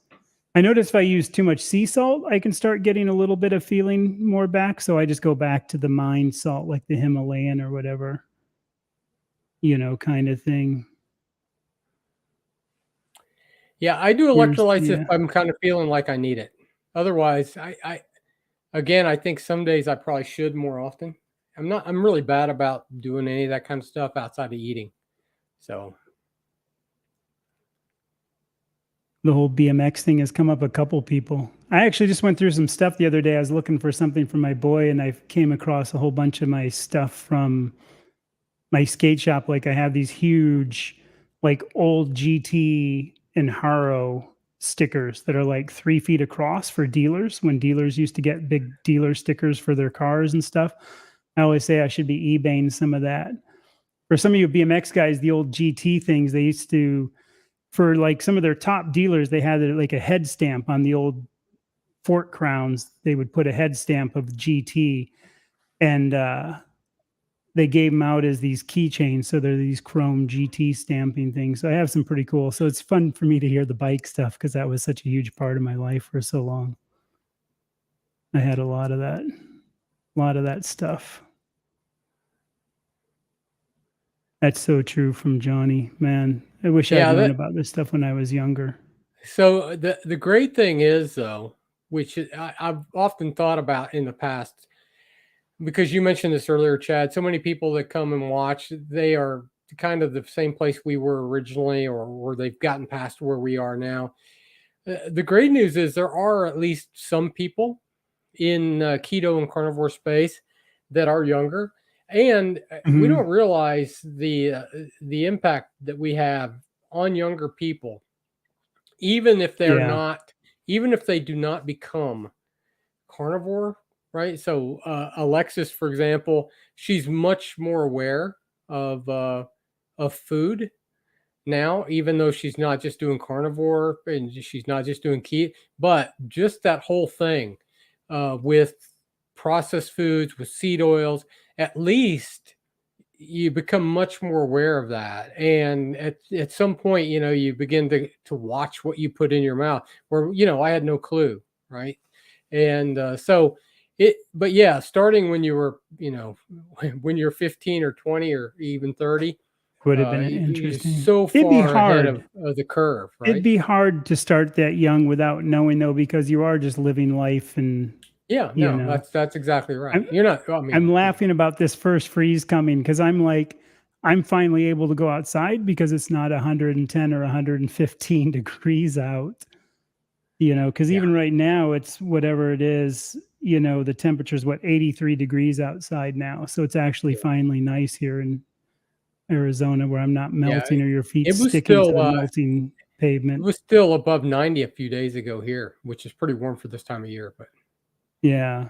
if I use too much sea salt, I can start getting a little bit of feeling more back. So I just go back to the mine salt, like the Himalayan or whatever, kind of thing. Yeah, I do Here's electrolytes if the I'm kind of feeling like I need it. Otherwise, I think some days I probably should more often. I'm really bad about doing any of that kind of stuff outside of eating. So the whole BMX thing has come up a couple people. I actually just went through some stuff the other day. I was looking for something for my boy, and I came across a whole bunch of my stuff from my skate shop. Like I have these huge, like old GT and Haro stickers that are like 3 feet across for dealers when dealers used to get big dealer stickers for their cars and stuff. I always say I should be eBaying some of that. For some of you BMX guys, the old GT things, they used to, for like some of their top dealers, they had like a head stamp on the old fork crowns. They would put a head stamp of GT, and they gave them out as these keychains. So they're these chrome GT stamping things. So I have some pretty cool. So it's fun for me to hear the bike stuff because that was such a huge part of my life for so long. I had a lot of that stuff. That's so true from Johnny. Man, I wish I'd learned about this stuff when I was younger. So the great thing is though, which I've often thought about in the past, because you mentioned this earlier, Chad. So many people that come and watch, they are kind of the same place we were originally, or they've gotten past where we are now. The great news is there are at least some people in keto and carnivore space that are younger, and we don't realize the impact that we have on younger people, even if they're Yeah. not, even if they do not become carnivore right? So Alexis, for example, she's much more aware of food now, even though she's not just doing carnivore and she's not just doing keto, but just that whole thing with processed foods, with seed oils, at least you become much more aware of that. And at some point, you begin to watch what you put in your mouth, where, I had no clue. Right. And but yeah, starting when you were, when you're 15 or 20 or even 30, Would have been you're interesting. so It'd be far ahead hard. of the curve, It'd right? be hard to start that young without knowing, though, because you are just living life, and Yeah, you no, know. that's exactly right. I'm You're not, I mean, I'm laughing about this first freeze coming because I'm like, I'm finally able to go outside because it's not 110 or 115 degrees out. Because yeah, even right now it's whatever it is. The temperature's 83 degrees outside now, so it's actually yeah, finally nice here in Arizona where I'm not yeah. melting or your feet It was sticking to still, the uh, melting it pavement. was still above 90 a few days ago here, which is pretty warm for this time of year. But Yeah.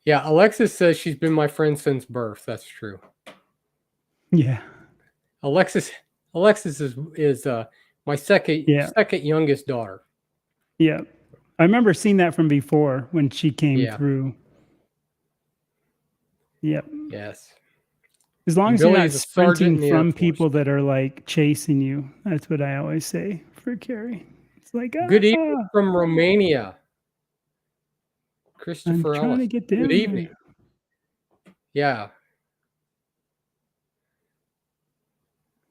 yeah, Alexis says she's been my friend since birth. That's true. Yeah. Alexis, Alexis is my second Yeah. youngest daughter. Yeah. I remember seeing that from before when she came Yeah. through. Yep. Yes. As long And as you're Billy not is a sergeant sprinting in the Air from Force. people that are like chasing you. That's what I always say for Carrie. It's like, Good evening from Romania, I'm Christopher trying to Ellis. get Good down evening. there. Yeah.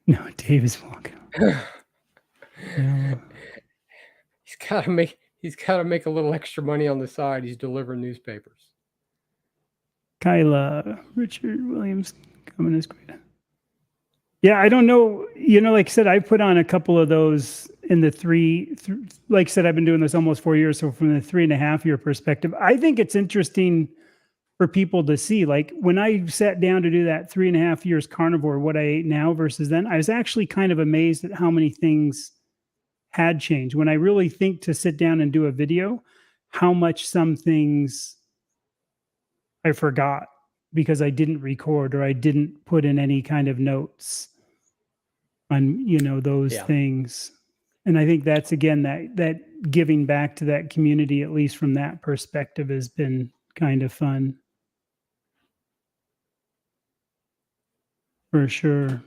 No, Dave is walking. No. He's got to make a little extra money on the side. He's delivering newspapers. Kyla, Richard Williams coming as great. Yeah, I don't know. Like I said, I put on a couple of those in the like I said, I've been doing this almost 4 years. So from the 3.5 year perspective, I think it's interesting for people to see. Like when I sat down to do that 3.5 years carnivore, what I ate now versus then, I was actually kind of amazed at how many things had changed. When I really think to sit down and do a video, how much some things I forgot because I didn't record or I didn't put in any kind of notes on those Yeah. things. And I think that's again that giving back to that community, at least from that perspective, has been kind of fun for sure.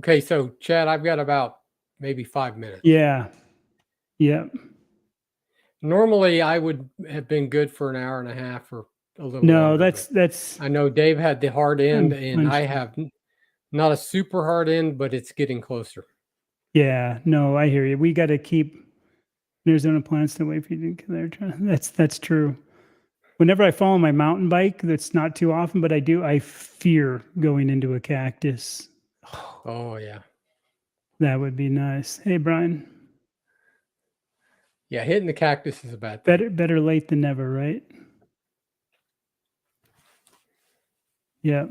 Okay, so Chad, I've got about maybe 5 minutes. Yeah. Yep. Normally, I would have been good for an hour and a half or a little No, longer. that's I know Dave had the hard end, and I punched. have not a super hard end, but it's getting closer. Yeah, no, I hear you. We got to keep Arizona plants to wait for you to there. That's true. Whenever I fall on my mountain bike, that's not too often, but I fear going into a cactus. Oh yeah. That would be nice. Hey, Brian. Yeah, hitting the cactus is a bad thing. Better late than never, right? Yeah.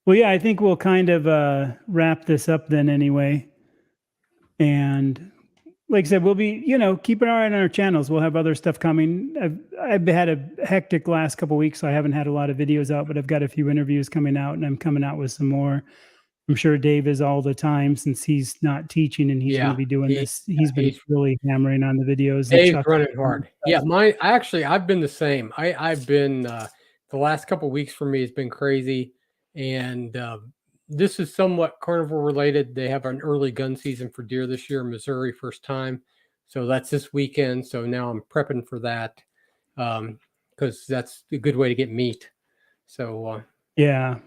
Well, yeah, I think we'll kind of wrap this up then anyway. And like I said, we'll be, keep an eye on our channels. We'll have other stuff coming. I've had a hectic last couple of weeks, so I haven't had a lot of videos out, but I've got a few interviews coming out, and I'm coming out with some more. I'm sure Dave is all the time since he's not teaching and he's going to be doing this. He's been really hammering on the videos. Dave's running hard. Yeah, I've been the same. I've been the last couple of weeks for me has been crazy, and this is somewhat carnivore related. They have an early gun season for deer this year in Missouri, first time, so that's this weekend. So now I'm prepping for that because that's a good way to get meat. So yeah,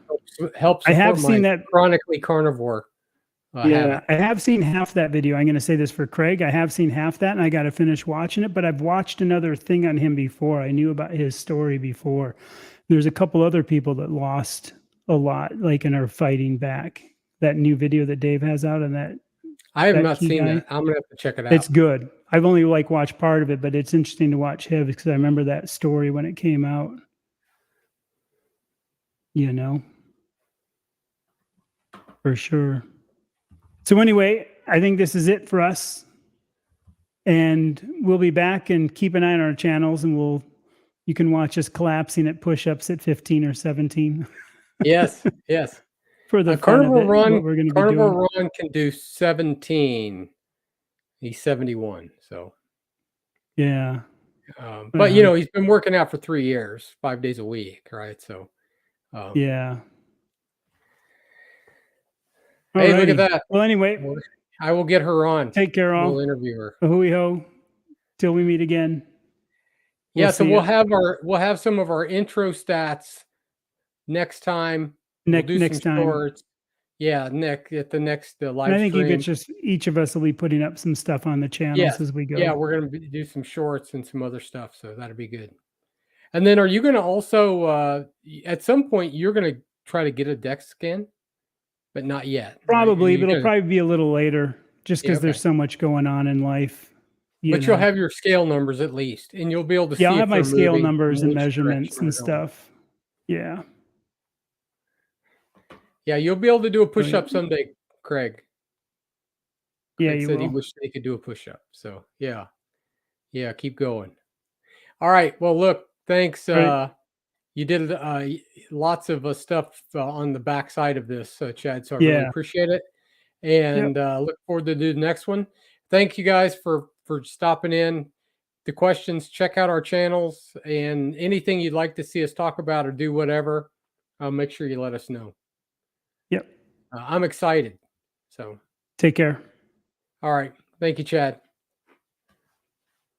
helps I have support seen my that. chronically carnivore. Yeah, I have seen half that video. I'm going to say this for Craig. I have seen half that, and I got to finish watching it. But I've watched another thing on him before. I knew about his story before. There's a couple other people that lost a lot, like, and are fighting back. That new video that Dave has out on that. I have not seen that. I'm gonna have to check it out. It's good. I've only watched part of it, but it's interesting to watch him because I remember that story when it came out. For sure. So anyway, I think this is it for us. And we'll be back, and keep an eye on our channels, and you can watch us collapsing at push-ups at 15 or 17 Yes, yes. for the fun of Carnivore it, what Run, we're going to be Carnivore doing. Run can do 17. He's 71. So, Yeah. but you know, he's been working out for 3 years, 5 days a week, right? So, Yeah. hey, look at Alrighty. that. Well, anyway, I will get her on. take care, all. We'll interview her. Hui ho. Till we meet again. Yeah, so see we'll ya. have some of our intro stats next time. We'll do Next some time. shorts. Yeah, Nick, at the next live And I think stream. each of us will be putting up some stuff on the channels as we go. Yeah, we're going to do some shorts and some other stuff, so that'll be good. And then, are you going to also at some point you're going to try to get a DEX scan, but not yet? Probably, right? but it'll probably be a little later, just because there's so much going on in life. But you'll have your scale numbers at least, and you'll be able to see. I'll have my scale moving, numbers and which measurements direction and they're going. stuff. Yeah. Yeah, you'll be able to do a push-up someday, Craig. Yeah, Craig you said will. he wished he could do a push-up. So yeah, keep going. All right. Well, look, thanks. Right. You did lots of stuff on the backside of this, Chad. So I really appreciate it, and look forward to do the next one. Thank you guys for stopping in. The questions, check out our channels, and anything you'd like to see us talk about or do, whatever, make sure you let us know. Yep. I'm excited. So take care. all right. Thank you, Chad.